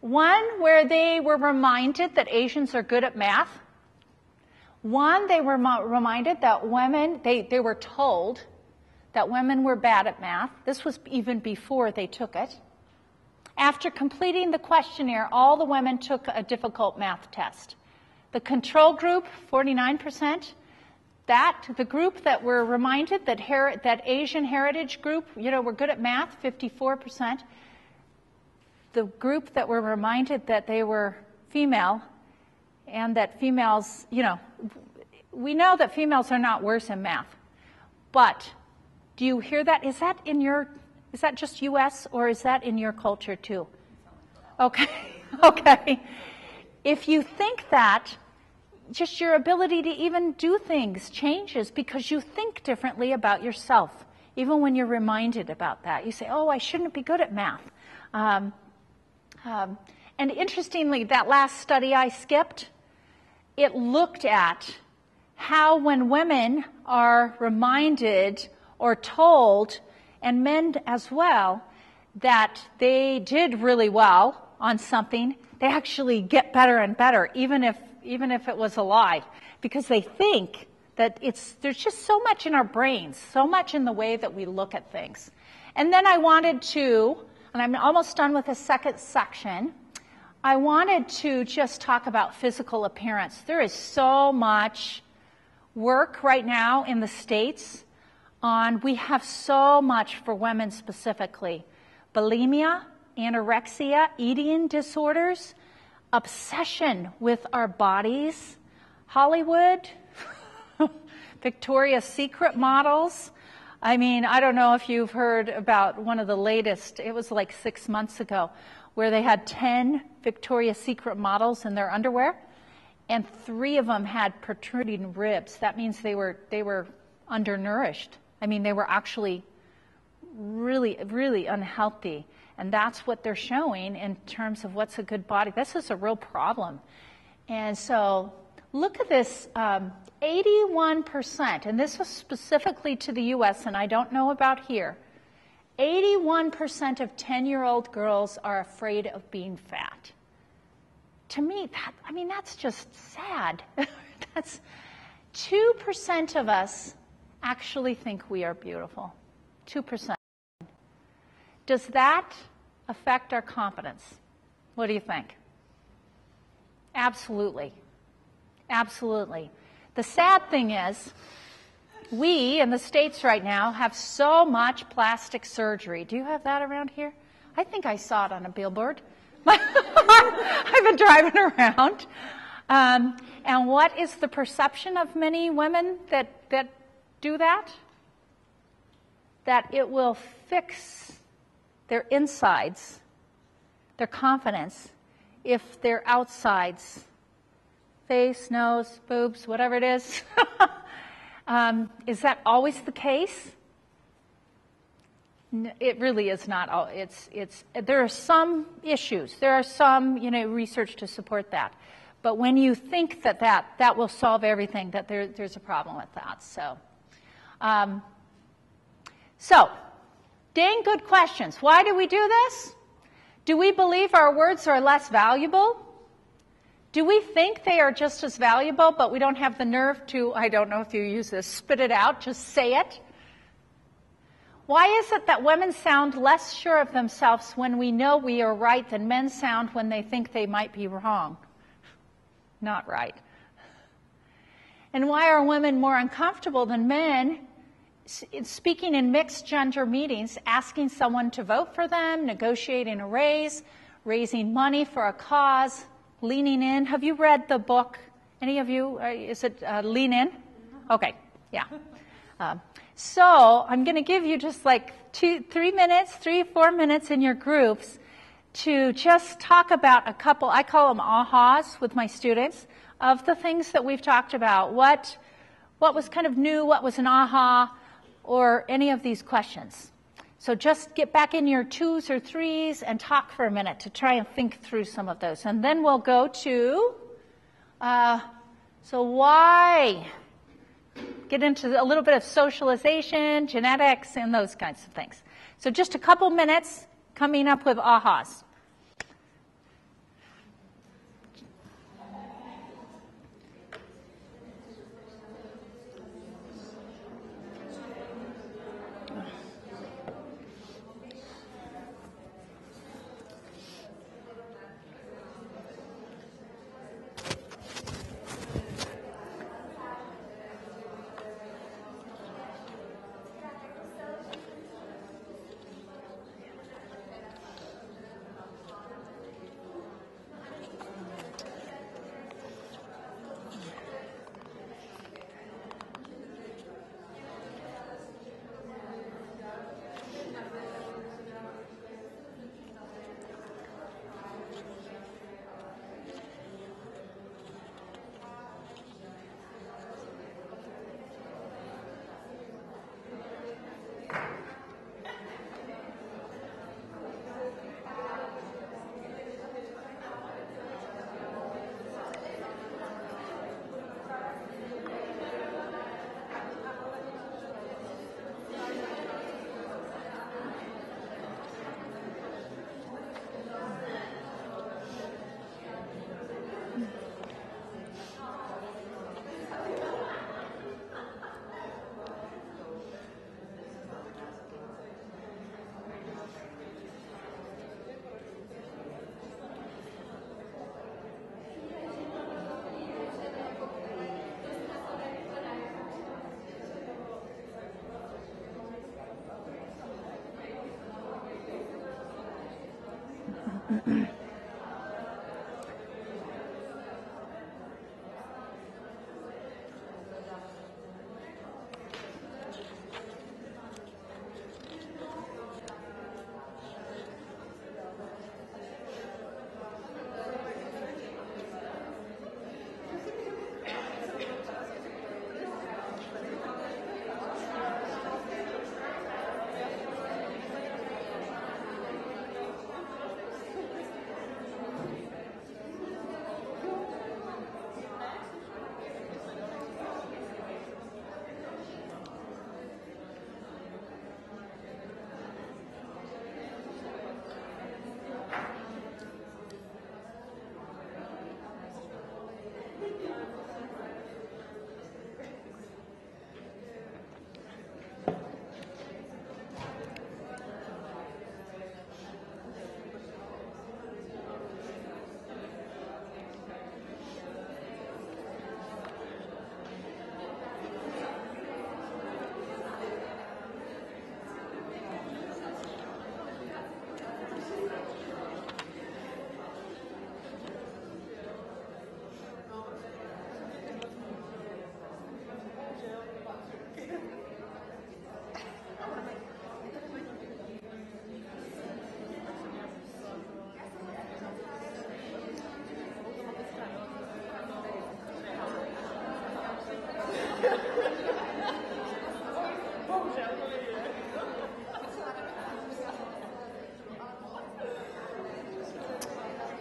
one where they were reminded that Asians are good at math. One, they were reminded that women, they were told that women were bad at math. This was even before they took it. After completing the questionnaire, all the women took a difficult math test. The control group, 49%. The group that were reminded that Asian heritage group, were good at math, 54%. The group that were reminded that they were female and that females, we know that females are not worse in math. But do you hear that? Is that just U.S. or is that in your culture too? Okay. Okay. If you think that, just your ability to even do things changes because you think differently about yourself. Even when you're reminded about that, you say, oh, I shouldn't be good at math. And interestingly, that last study I skipped, it looked at how when women are reminded or told, and men as well, that they did really well on something, they actually get better and better, even if it was a lie, because they think that there's just so much in our brains, so much in the way that we look at things. And then I wanted to, and I'm almost done with the second section, I wanted to just talk about physical appearance. There is so much work right now in the States we have so much for women specifically. Bulimia, anorexia, eating disorders, obsession with our bodies, Hollywood, Victoria's Secret models. I mean, I don't know if you've heard about one of the latest, it was like 6 months ago, where they had 10 Victoria's Secret models in their underwear, and 3 of them had protruding ribs. That means they were undernourished. I mean, they were actually really, really unhealthy. And that's what they're showing in terms of what's a good body. This is a real problem. And so look at this, 81%, and this was specifically to the U.S., and I don't know about here. 81% of 10-year-old girls are afraid of being fat. To me, that's just sad. That's 2% of us actually think we are beautiful. 2%. Does that affect our confidence? What do you think? Absolutely. Absolutely. The sad thing is, we in the States right now have so much plastic surgery. Do you have that around here? I think I saw it on a billboard. I've been driving around. And what is the perception of many women that do that? That it will fix their insides, their confidence, if their outsides, face, nose, boobs, whatever it is, is that always the case? It really is not. There are some issues. There are some, research to support that. But when you think that will solve everything, that there's a problem with that. So, dang good questions. Why do we do this? Do we believe our words are less valuable? Do we think they are just as valuable, but we don't have the nerve to, I don't know if you use this, spit it out, just say it? Why is it that women sound less sure of themselves when we know we are right than men sound when they think they might be wrong? Not right. And why are women more uncomfortable than men speaking in mixed gender meetings, asking someone to vote for them, negotiating a raise, raising money for a cause, leaning in? Have you read the book? Any of you? Is it Lean In? Okay, yeah. So I'm going to give you just like 3 minutes, 4 minutes in your groups to just talk about a couple, I call them ahas with my students, of the things that we've talked about. What was kind of new, what was an aha, or any of these questions. So just get back in your 2s or 3s and talk for a minute to try and think through some of those. And then we'll go to, so why? Get into a little bit of socialization, genetics, and those kinds of things. So just a couple minutes coming up with ahas.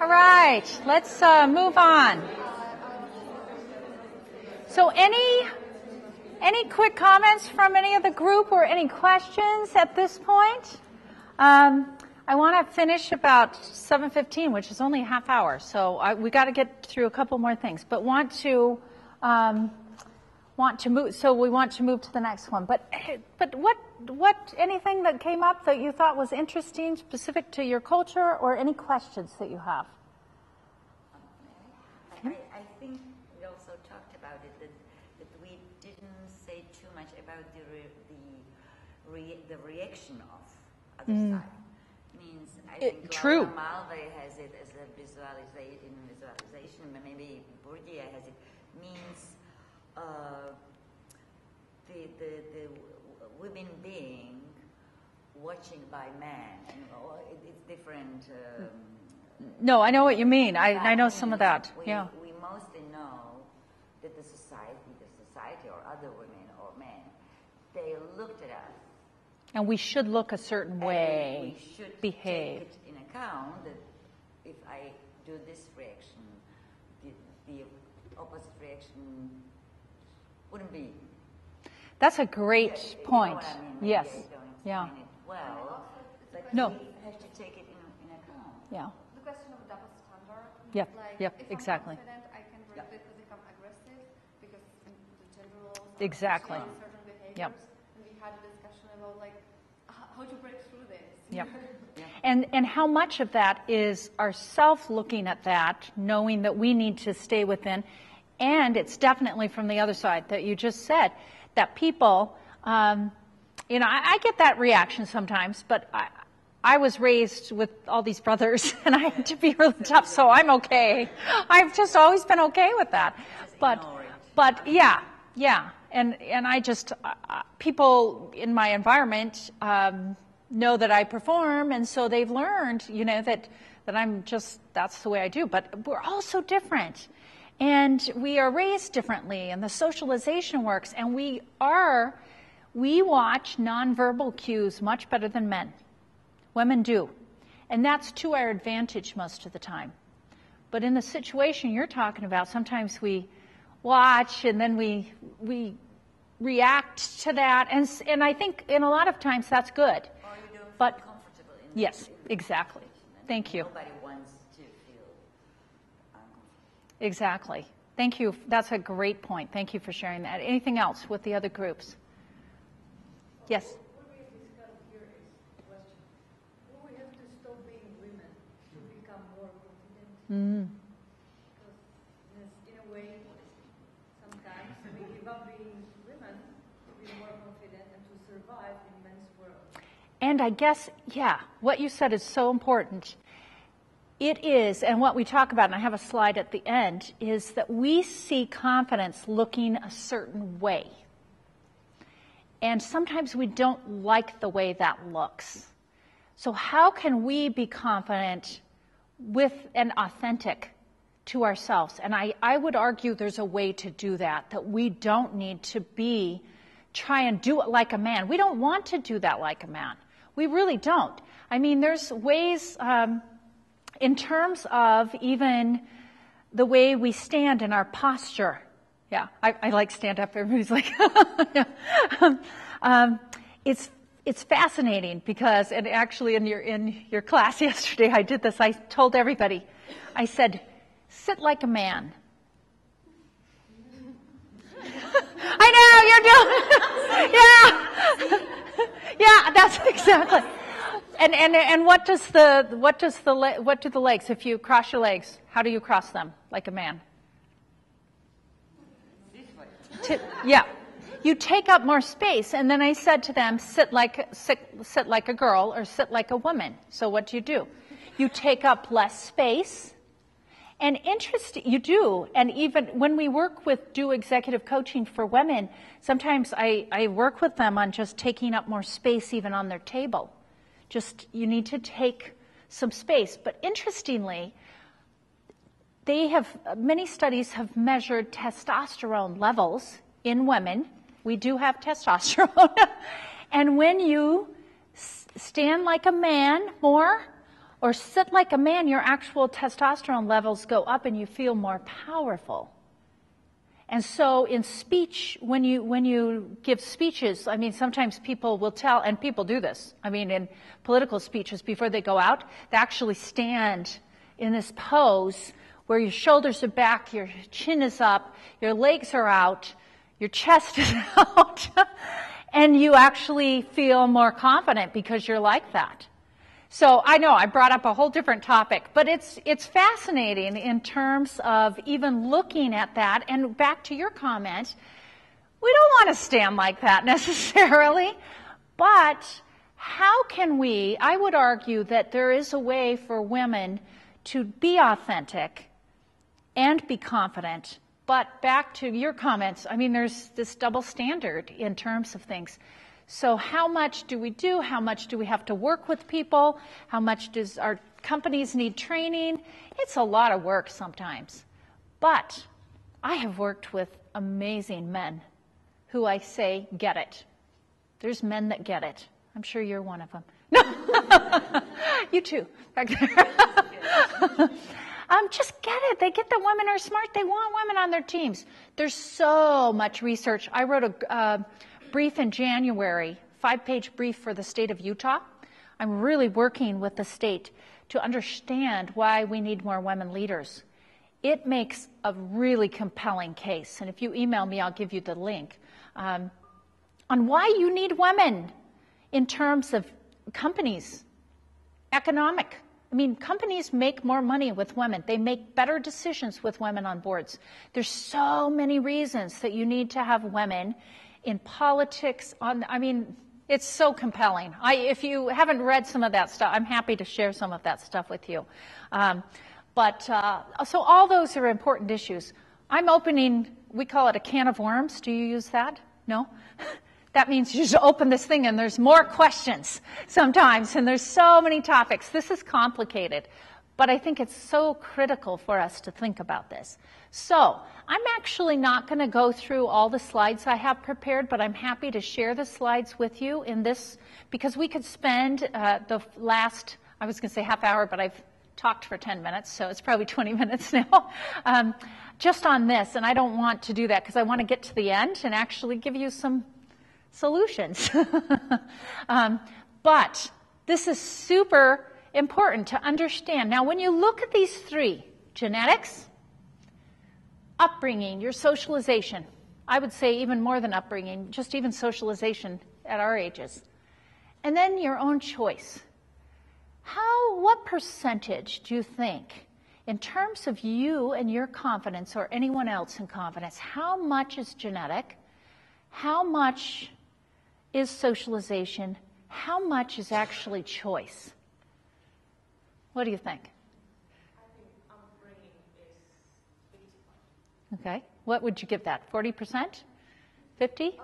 All right, let's move on. So any quick comments from any of the group or any questions at this point? I want to finish about 7:15, which is only a half hour, so we got to get through a couple more things. But want to move. So we want to move to the next one. But what anything that came up that you thought was interesting, specific to your culture, or any questions that you have? I think we also talked about it, that we didn't say too much about the reaction of other side. Means I think true. Laura Mulvey has it as a visualization. Maybe Bourdieu has it. Means the women being watching by men, and it's different. No, I know what you mean. I know some of that. Yeah. We mostly know that the society or other women or men, they looked at us. And we should look a certain way, we should behave. take it in account that if I do this reaction, the opposite reaction wouldn't be. That's a great point. You know what I mean? Yes. They don't Yeah. explain it well, but No. we have to take it in account. Yeah. The question of double standard. Yep. Like, Yep. if exactly. I'm confident, I can react it to become aggressive because in the gender roles are Exactly. certain behaviors. Yep. And we had a discussion about like how to break through this. Yep. And how much of that is ourself looking at that, knowing that we need to stay within, and it's definitely from the other side that you just said, that people, I get that reaction sometimes, but I was raised with all these brothers, and I had to be really tough, so I'm okay. I've just always been okay with that. But yeah, and I just people in my environment know that I perform, and so they've learned, that I'm just, that's the way I do. But we're all so different, and we are raised differently, and the socialization works, and we watch nonverbal cues much better than men. Women do, and that's to our advantage most of the time. But in the situation you're talking about, sometimes we watch, and then we react to that, and I think in a lot of times that's good. Or you don't But feel comfortable in yes, the situation. exactly. Thank you. Nobody wants to feel uncomfortable. Exactly. Thank you. That's a great point. Thank you for sharing that. Anything else with the other groups? Yes. What we have discussed here is the question, do we have to stop being women to become more confident? Because in a way, sometimes we give up being women to be more confident and to survive in men's world. And I guess, what you said is so important. It is, and what we talk about, and I have a slide at the end, is that we see confidence looking a certain way. And sometimes we don't like the way that looks. So how can we be confident with and authentic to ourselves? And I would argue there's a way to do that we don't need to try and do it like a man. We don't want to do that like a man. We really don't. I mean, there's ways, in terms of even the way we stand in our posture. Yeah, I like stand up. Everybody's like, it's fascinating because, and actually in your class yesterday, I did this. I told everybody, I said, sit like a man. I know you're doing. Yeah, that's exactly. And what do the legs? If you cross your legs, how do you cross them? Like a man. Yeah, you take up more space. And then I said to them, sit like a girl or sit like a woman. So what do? You take up less space. And interesting, you do. And even when we do executive coaching for women, sometimes I work with them on just taking up more space even on their table. Just, you need to take some space. But interestingly, many studies have measured testosterone levels in women. We do have testosterone. And when you stand like a man more or sit like a man, your actual testosterone levels go up and you feel more powerful. And so in speech, when you give speeches, I mean, sometimes people will tell, and people do this, I mean, in political speeches before they go out, they actually stand in this pose where your shoulders are back, your chin is up, your legs are out, your chest is out, and you actually feel more confident because you're like that. So I know I brought up a whole different topic, but it's fascinating in terms of even looking at that. And back to your comment, We don't want to stand like that necessarily, but how can we, I would argue that there is a way for women to be authentic and be confident. But back to your comments, I mean, there's this double standard in terms of things. So how much do we do? How much do we have to work with people? How much does our companies need training? It's a lot of work sometimes. But I have worked with amazing men who I say get it. There's men that get it. I'm sure you're one of them. No, you too. Back there. Just get it. They get that women are smart. They want women on their teams. There's so much research. I wrote a brief in January, 5-page brief for the state of Utah. I'm really working with the state to understand why we need more women leaders. It makes a really compelling case. And if you email me, I'll give you the link on why you need women in terms of companies, economic. I mean, companies make more money with women. They make better decisions with women on boards. There's so many reasons that you need to have women in politics. It's so compelling. If you haven't read some of that stuff, I'm happy to share some of that stuff with you. So all those are important issues. I'm opening, we call it a can of worms. Do you use that? No? That means you just open this thing and there's more questions sometimes, and there's so many topics. This is complicated, but I think it's so critical for us to think about this. So I'm actually not going to go through all the slides I have prepared, but I'm happy to share the slides with you in this, because we could spend the last, I was going to say half hour, but I've talked for 10 minutes, so it's probably 20 minutes now, just on this, and I don't want to do that because I want to get to the end and actually give you some solutions. But this is super important to understand. Now, when you look at these three, genetics, upbringing, your socialization, I would say even more than upbringing, just even socialization at our ages, and then your own choice. What percentage do you think, in terms of you and your confidence or anyone else in confidence, how much is genetic? How much is socialization? How much is actually choice? What do you think? I think upbringing is 85. Okay. What would you give that? 40%? 50? 50.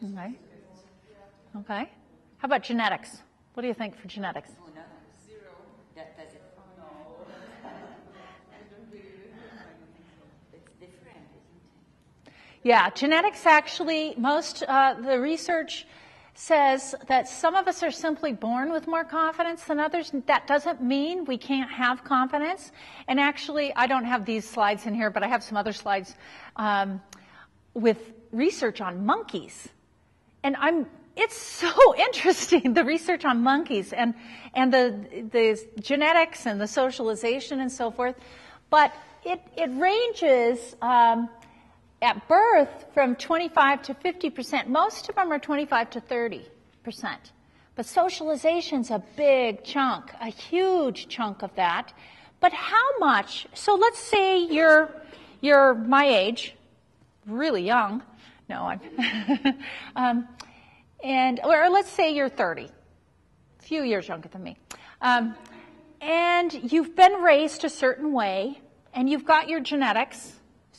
Okay. Okay. How about genetics? What do you think for genetics? Oh, no. 0. That does it. No. It's different, isn't it? Yeah, genetics actually, the research says that some of us are simply born with more confidence than others. That doesn't mean we can't have confidence. And actually, I don't have these slides in here, but I have some other slides with research on monkeys. And it's so interesting, the research on monkeys and the genetics and the socialization and so forth. But it ranges at birth from 25 to 50%. Most of them are 25 to 30%. But socialization's a big chunk, a huge chunk of that. But how much? So let's say you're my age, really young. No, I'm or let's say you're 30, a few years younger than me. And you've been raised a certain way, and you've got your genetics.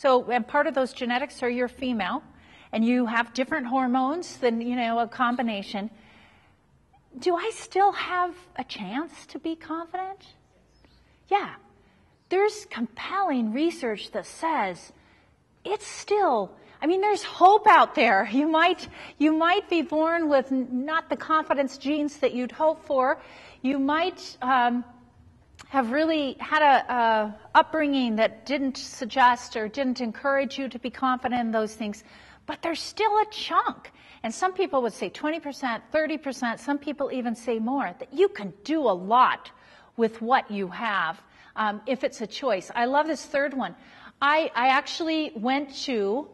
And part of those genetics are you're female, and you have different hormones than, a combination. Do I still have a chance to be confident? Yeah. There's compelling research that says it's still, there's hope out there. You might be born with not the confidence genes that you'd hope for. You might have really had a upbringing that didn't suggest or didn't encourage you to be confident in those things. But there's still a chunk. And some people would say 20%, 30%. Some people even say more. That you can do a lot with what you have if it's a choice. I love this third one. I actually went to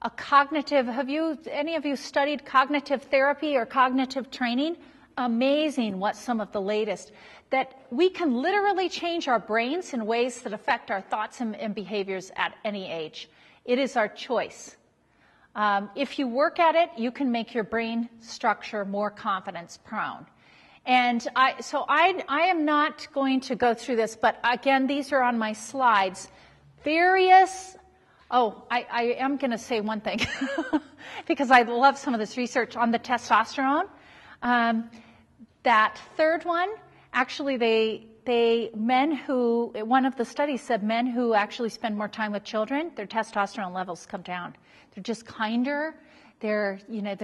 a cognitive, any of you studied cognitive therapy or cognitive training? Amazing what some of the latest, that we can literally change our brains in ways that affect our thoughts and behaviors at any age. It is our choice. If you work at it, you can make your brain structure more confidence prone. And I am not going to go through this, but again, these are on my slides. I am going to say one thing because I love some of this research on the testosterone. That third one, actually, one of the studies said men who actually spend more time with children, their testosterone levels come down. They're just kinder. They're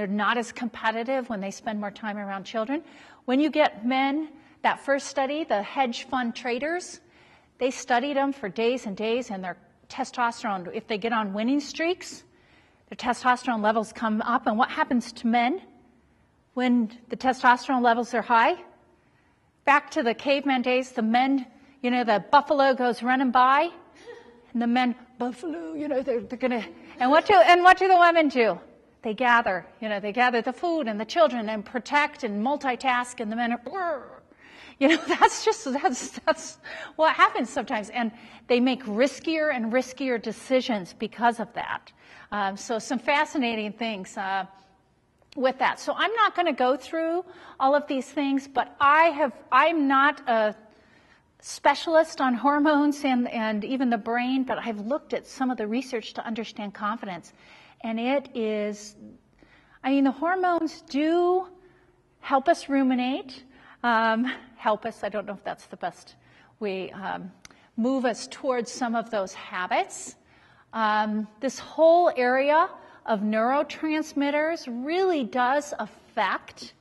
not as competitive when they spend more time around children. When you get men, that first study, the hedge fund traders, they studied them for days and days, and their testosterone, if they get on winning streaks, their testosterone levels come up. And what happens to men when the testosterone levels are high? Back to the caveman days, the men, the buffalo goes running by, and the men, buffalo, they're going to, and what do the women do? They gather the food and the children and protect and multitask, and the men are, that's what happens sometimes. And they make riskier and riskier decisions because of that. So some fascinating things with that. So I'm not going to go through all of these things, but I'm not a specialist on hormones and even the brain, but I've looked at some of the research to understand confidence. And it is, the hormones do help us ruminate, help us, I don't know if that's the best way, move us towards some of those habits. This whole area of neurotransmitters really does affect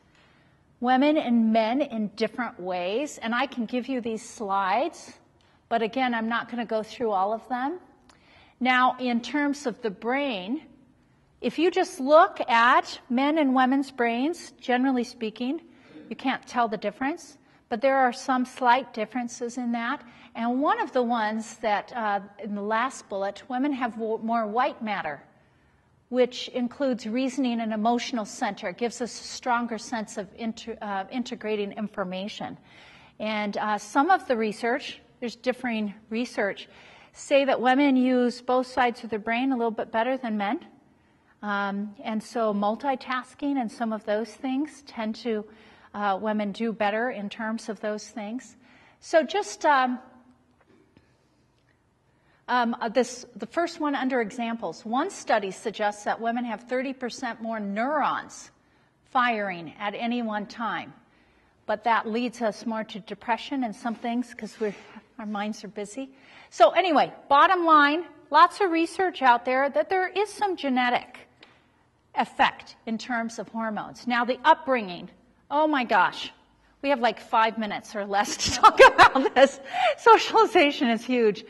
women and men in different ways. And I can give you these slides, but again, I'm not going to go through all of them. Now, in terms of the brain, if you just look at men and women's brains, generally speaking, you can't tell the difference, but there are some slight differences in that. And one of the ones that, in the last bullet, women have more white matter, which includes reasoning and emotional center. It gives us a stronger sense of integrating information. And some of the research, there's differing research, say that women use both sides of their brain a little bit better than men. And so multitasking and some of those things tend to, women do better in terms of those things. So just the first one under examples. One study suggests that women have 30% more neurons firing at any one time. But that leads us more to depression and some things because our minds are busy. So anyway, bottom line, lots of research out there that there is some genetic effect in terms of hormones. Now, the upbringing, oh my gosh, we have like 5 minutes or less to talk about this. Socialization is huge.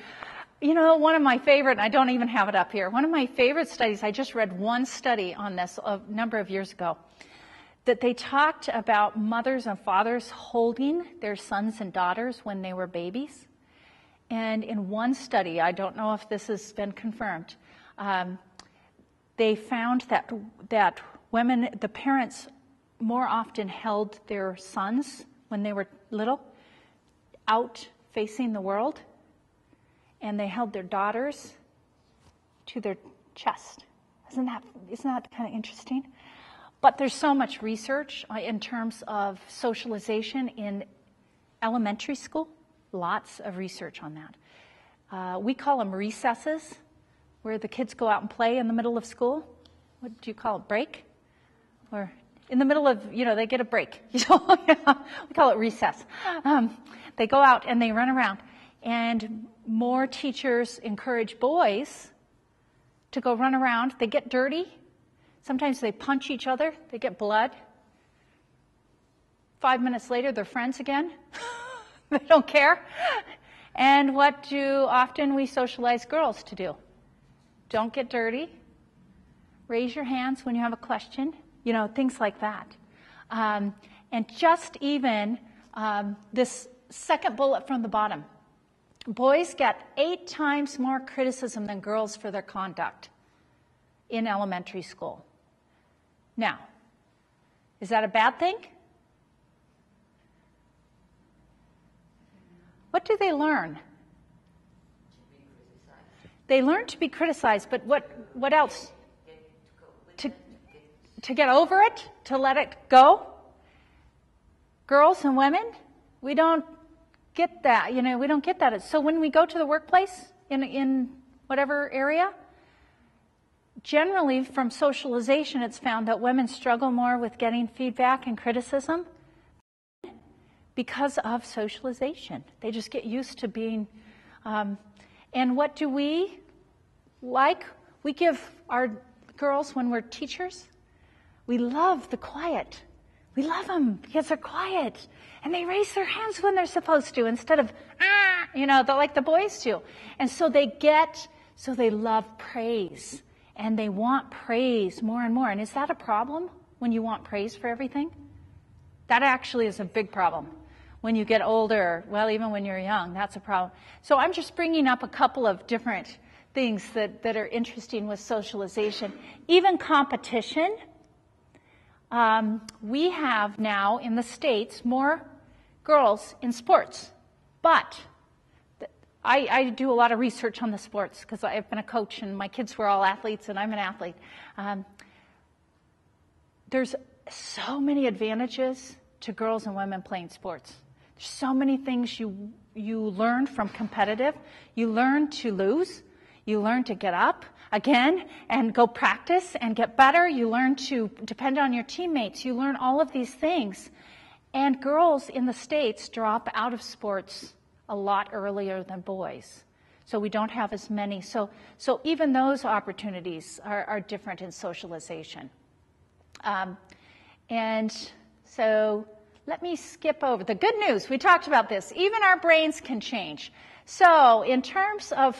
One of my favorite, I don't even have it up here, one of my favorite studies, I just read one study on this a number of years ago, that they talked about mothers and fathers holding their sons and daughters when they were babies. And in one study, I don't know if this has been confirmed, they found that women, the parents, more often held their sons when they were little out facing the world, and they held their daughters to their chest. Isn't that kind of interesting? But there's so much research in terms of socialization in elementary school. Lots of research on that. We call them recesses, where the kids go out and play in the middle of school. What do you call it, break? Or in the middle of, they get a break. We call it recess. They go out and they run around. And more teachers encourage boys to go run around. They get dirty. Sometimes they punch each other. They get blood. 5 minutes later, they're friends again. They don't care. And what do often we socialize girls to do? Don't get dirty. Raise your hands when you have a question. Things like that. And just even this second bullet from the bottom. Boys get 8 times more criticism than girls for their conduct in elementary school. Now, is that a bad thing? What do they learn? They learn to be criticized, but what else? to get over it, to let it go. Girls and women, we don't get that, we don't get that. So when we go to the workplace in whatever area, generally from socialization, it's found that women struggle more with getting feedback and criticism because of socialization. They just get used to being, and what do we like? We give our girls, when we're teachers, we love the quiet. We love them because they're quiet. And they raise their hands when they're supposed to instead of, like the boys do. And so they love praise. And they want praise more and more. And is that a problem when you want praise for everything? That actually is a big problem. When you get older, well, even when you're young, that's a problem. So I'm just bringing up a couple of different things that are interesting with socialization. Even competition. We have now in the States more girls in sports. But I do a lot of research on the sports because I've been a coach and my kids were all athletes and I'm an athlete. There's so many advantages to girls and women playing sports. There's so many things you learn from competitive. You learn to lose. You learn to get up again and go practice and get better. You learn to depend on your teammates. You learn all of these things. And girls in the States drop out of sports a lot earlier than boys. So we don't have as many. So even those opportunities are different in socialization. And so let me skip over. The good news, we talked about this. Even our brains can change. So in terms of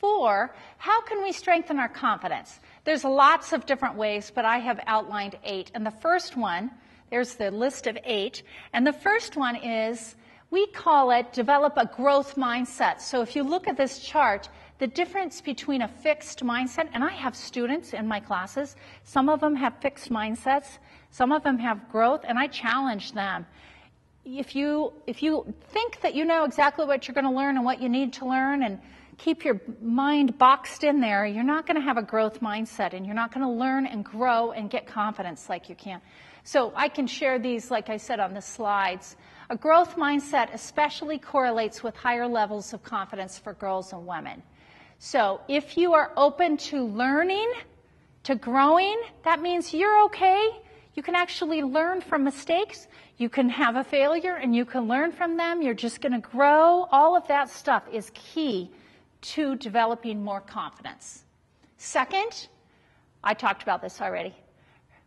4, how can we strengthen our confidence? There's lots of different ways, but I have outlined 8. And the first one, there's the list of 8. And the first one is, we call it develop a growth mindset. So if you look at this chart, the difference between a fixed mindset, and I have students in my classes, some of them have fixed mindsets, some of them have growth, and I challenge them. If you think that you know exactly what you're going to learn and what you need to learn and keep your mind boxed in there, you're not going to have a growth mindset and you're not going to learn and grow and get confidence like you can. So I can share these, like I said, on the slides. A growth mindset especially correlates with higher levels of confidence for girls and women. So if you are open to learning, to growing, that means you're okay. You can actually learn from mistakes. You can have a failure and you can learn from them. You're just going to grow. All of that stuff is key to developing more confidence. Second, I talked about this already.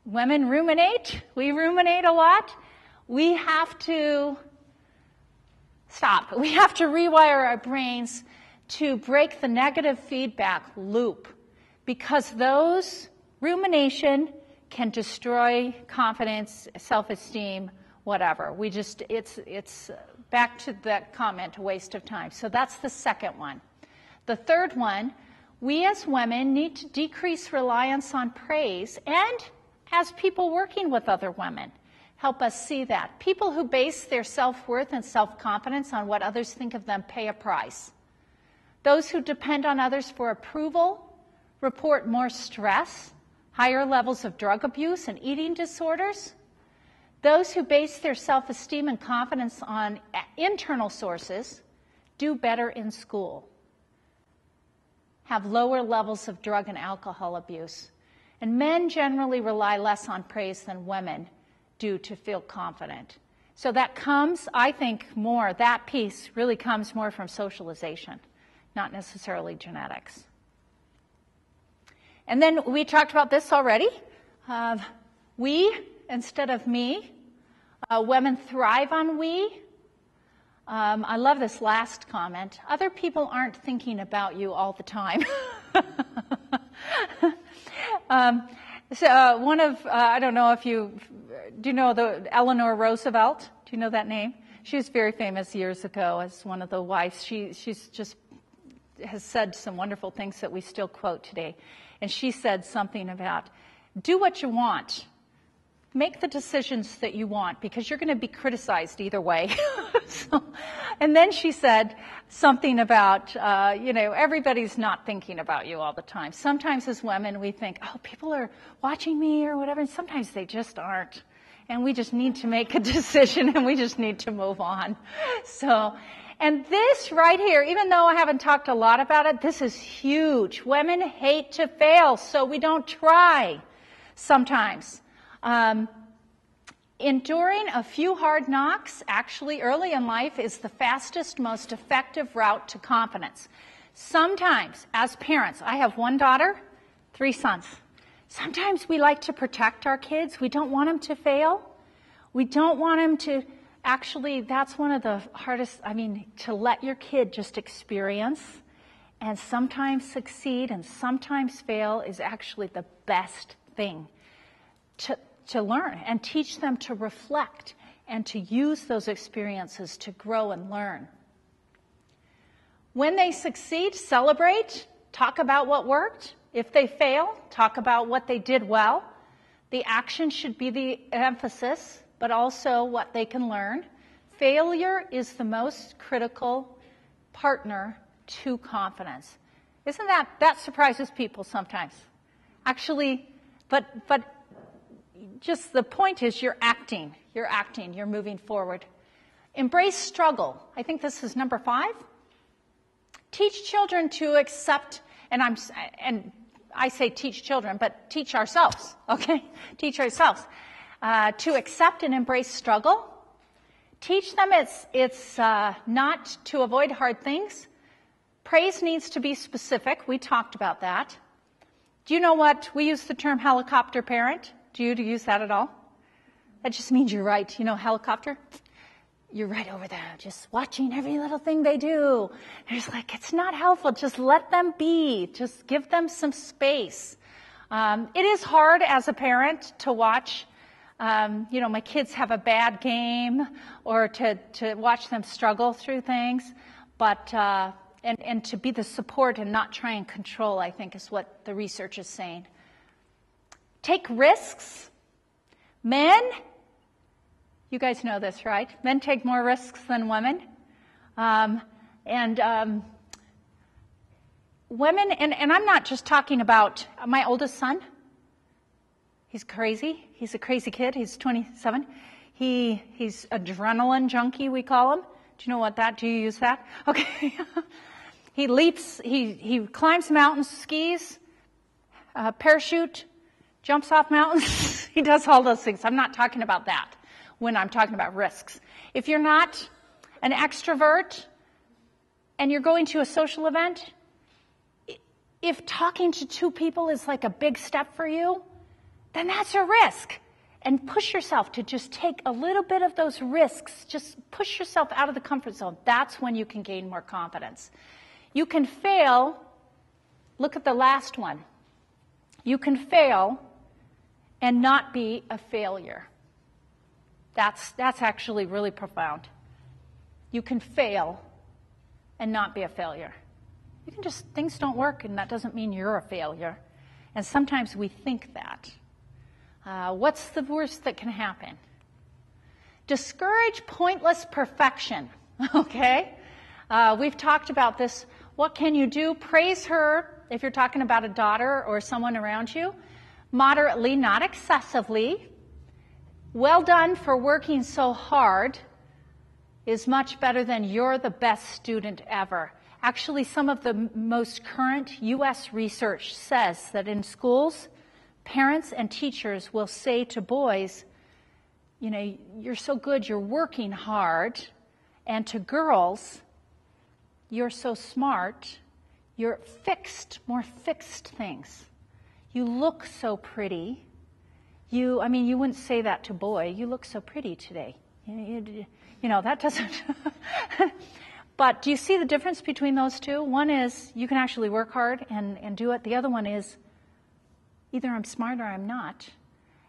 Women ruminate. We ruminate a lot. We have to stop. We have to rewire our brains to break the negative feedback loop, because those rumination can destroy confidence, self-esteem, whatever. It's back to that comment, a waste of time. So that's the second one. The third one, we as women need to decrease reliance on praise, and as people working with other women, help us see that. People who base their self-worth and self-confidence on what others think of them pay a price. Those who depend on others for approval report more stress, higher levels of drug abuse and eating disorders. Those who base their self-esteem and confidence on internal sources do better in school, have lower levels of drug and alcohol abuse. And men generally rely less on praise than women do to feel confident. So that comes, I think, more, that piece really comes more from socialization, not necessarily genetics. And then we talked about this already. We instead of me. Women thrive on we. I love this last comment. Other people aren't thinking about you all the time. So one of, I don't know if do you know the Eleanor Roosevelt? Do you know that name? She was very famous years ago as one of the wives. She's just has said some wonderful things that we still quote today. And she said something about, do what you want, make the decisions that you want, because you're going to be criticized either way. And then she said something about, everybody's not thinking about you all the time. Sometimes as women we think, oh, people are watching me or whatever, and sometimes they just aren't. And we just need to make a decision, and we just need to move on. And this right here, even though I haven't talked a lot about it, this is huge. Women hate to fail, so we don't try sometimes. Enduring a few hard knocks, actually early in life, is the fastest, most effective route to confidence. Sometimes, as parents, I have one daughter, 3 sons. Sometimes we like to protect our kids. We don't want them to fail. We don't want them to, actually, that's one of the hardest, to let your kid just experience and sometimes succeed and sometimes fail is actually the best thing to learn, and teach them to reflect and to use those experiences to grow and learn. When they succeed, celebrate, talk about what worked. If they fail, talk about what they did well. The action should be the emphasis, but also what they can learn. Failure is the most critical partner to confidence. Isn't that surprises people sometimes? Actually, but just the point is you're acting, you're moving forward. Embrace struggle. I think this is number 5. Teach children to accept, and I say teach children, but teach ourselves, okay? Teach ourselves to accept and embrace struggle. Teach them it's not to avoid hard things. Praise needs to be specific. We talked about that. Do you know what? We use the term helicopter parent. Do you use that at all? That just means you're right. You know, helicopter? You're right over there, just watching every little thing they do. And it's like, it's not helpful. Just let them be. Just give them some space. It is hard as a parent to watch, my kids have a bad game, or to watch them struggle through things. But, and to be the support and not try and control, I think, is what the research is saying. Take risks. Men, you guys know this, right? Men take more risks than women. Women, and I'm not just talking about my oldest son. He's crazy. He's a crazy kid. He's 27. He's adrenaline junkie, we call him. Do you know what do you use that? Okay. He leaps, he climbs mountains, skis, parachute, jumps off mountains. He does all those things. I'm not talking about that when I'm talking about risks. If you're not an extrovert and you're going to a social event, if talking to 2 people is like a big step for you, then that's a risk. And push yourself to just take a little bit of those risks. Just push yourself out of the comfort zone. That's when you can gain more confidence. You can fail. Look at the last one. You can fail and not be a failure. That's actually really profound. You can fail and not be a failure. You can just, things don't work, and that doesn't mean you're a failure. And sometimes we think that. What's the worst that can happen? Discourage pointless perfection, okay? We've talked about this. What can you do? Praise her if you're talking about a daughter or someone around you. Moderately, not excessively. Well done for working so hard is much better than you're the best student ever. Actually, some of the most current U.S. research says that in schools, parents and teachers will say to boys, you're so good, you're working hard. And to girls, you're so smart, you're more fixed things. You look so pretty. You wouldn't say that to a boy. You look so pretty today. That doesn't. But do you see the difference between those two? One is you can actually work hard and do it. The other one is either I'm smart or I'm not.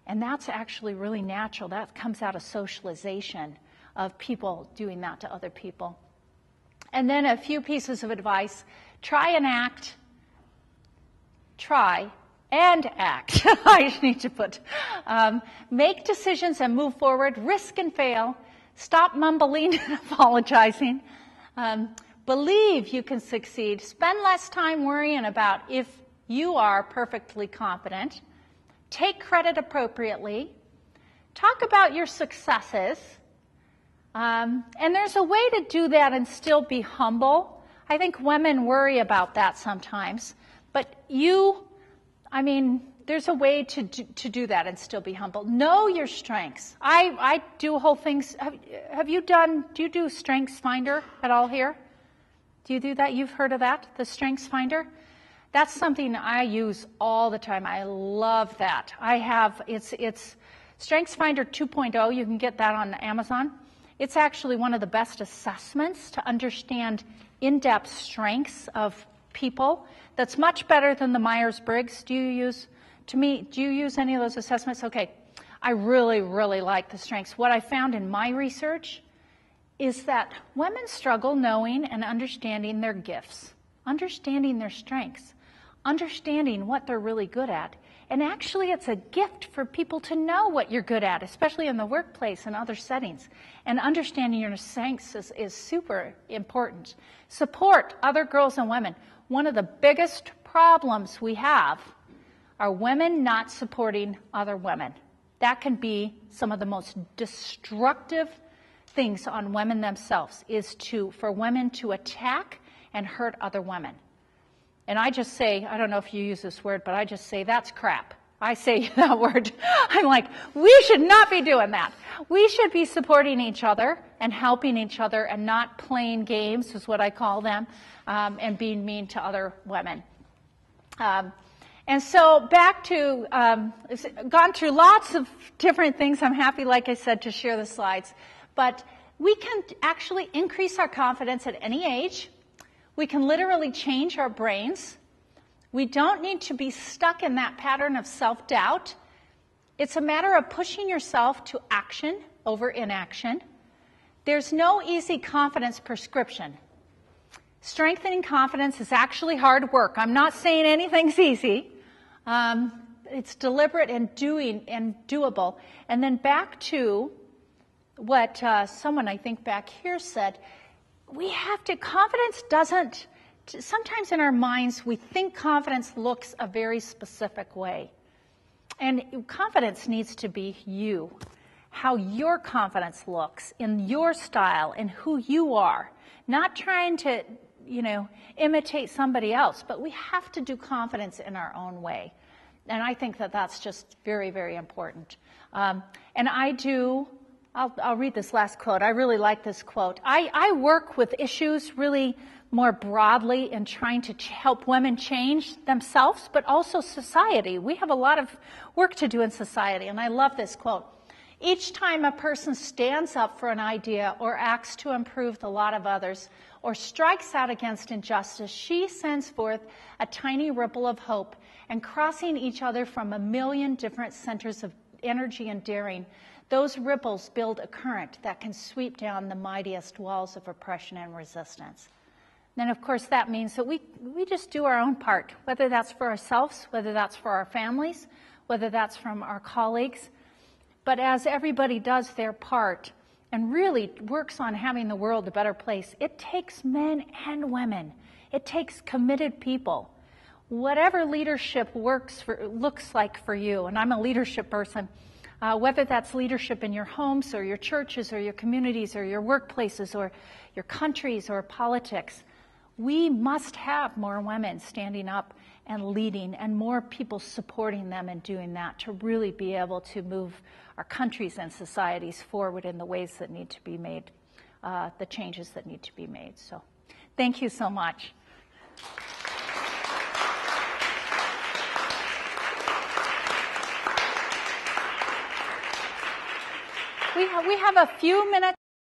And that's actually really natural. That comes out of socialization of people doing that to other people. And then a few pieces of advice. Try and act. I just need to put, make decisions and move forward, risk and fail, stop mumbling and apologizing, believe you can succeed, spend less time worrying about if you are perfectly competent, take credit appropriately, talk about your successes, and there's a way to do that and still be humble. I think women worry about that sometimes, but there's a way to do that and still be humble. Know your strengths. I do whole things. Do you do Strengths Finder at all here? Do you do that? You've heard of that, the Strengths Finder? That's something I use all the time. I love that. It's Strengths Finder 2.0. You can get that on Amazon. It's actually one of the best assessments to understand in-depth strengths of people. That's much better than the Myers-Briggs. Do you use any of those assessments? Okay. I really, really like the strengths. What I found in my research is that women struggle knowing and understanding their gifts, understanding their strengths, understanding what they're really good at. And actually, it's a gift for people to know what you're good at, especially in the workplace and other settings. And understanding your strengths is super important. Support other girls and women. One of the biggest problems we have are women not supporting other women. That can be some of the most destructive things on women themselves, is for women to attack and hurt other women. And I just say, I don't know if you use this word, but I just say, that's crap. I say that word. I'm like, we should not be doing that. We should be supporting each other and helping each other and not playing games, is what I call them, and being mean to other women. And so back to, gone through lots of different things. I'm happy, like I said, to share the slides. But we can actually increase our confidence at any age. We can literally change our brains. We don't need to be stuck in that pattern of self-doubt. It's a matter of pushing yourself to action over inaction. There's no easy confidence prescription. Strengthening confidence is actually hard work. I'm not saying anything's easy. It's deliberate and doable. And then back to what someone, I think, back here said, confidence doesn't, sometimes in our minds we think confidence looks a very specific way. And confidence needs to be you, how your confidence looks in your style and who you are. Not trying to, imitate somebody else, but we have to do confidence in our own way. And I think that that's just very, very important. And I'll read this last quote. I really like this quote. I work with issues really more broadly in trying to help women change themselves, but also society. We have a lot of work to do in society, and I love this quote. Each time a person stands up for an idea or acts to improve the lot of others or strikes out against injustice, she sends forth a tiny ripple of hope, and crossing each other from a million different centers of energy and daring, those ripples build a current that can sweep down the mightiest walls of oppression and resistance. Then, of course, that means that we just do our own part, whether that's for ourselves, whether that's for our families, whether that's from our colleagues. But as everybody does their part and really works on having the world a better place, it takes men and women. It takes committed people. Whatever leadership looks like for you, and I'm a leadership person, whether that's leadership in your homes or your churches or your communities or your workplaces or your countries or politics, we must have more women standing up and leading and more people supporting them and doing that to really be able to move our countries and societies forward in the ways that need to be made, the changes that need to be made. So thank you so much. We have a few minutes.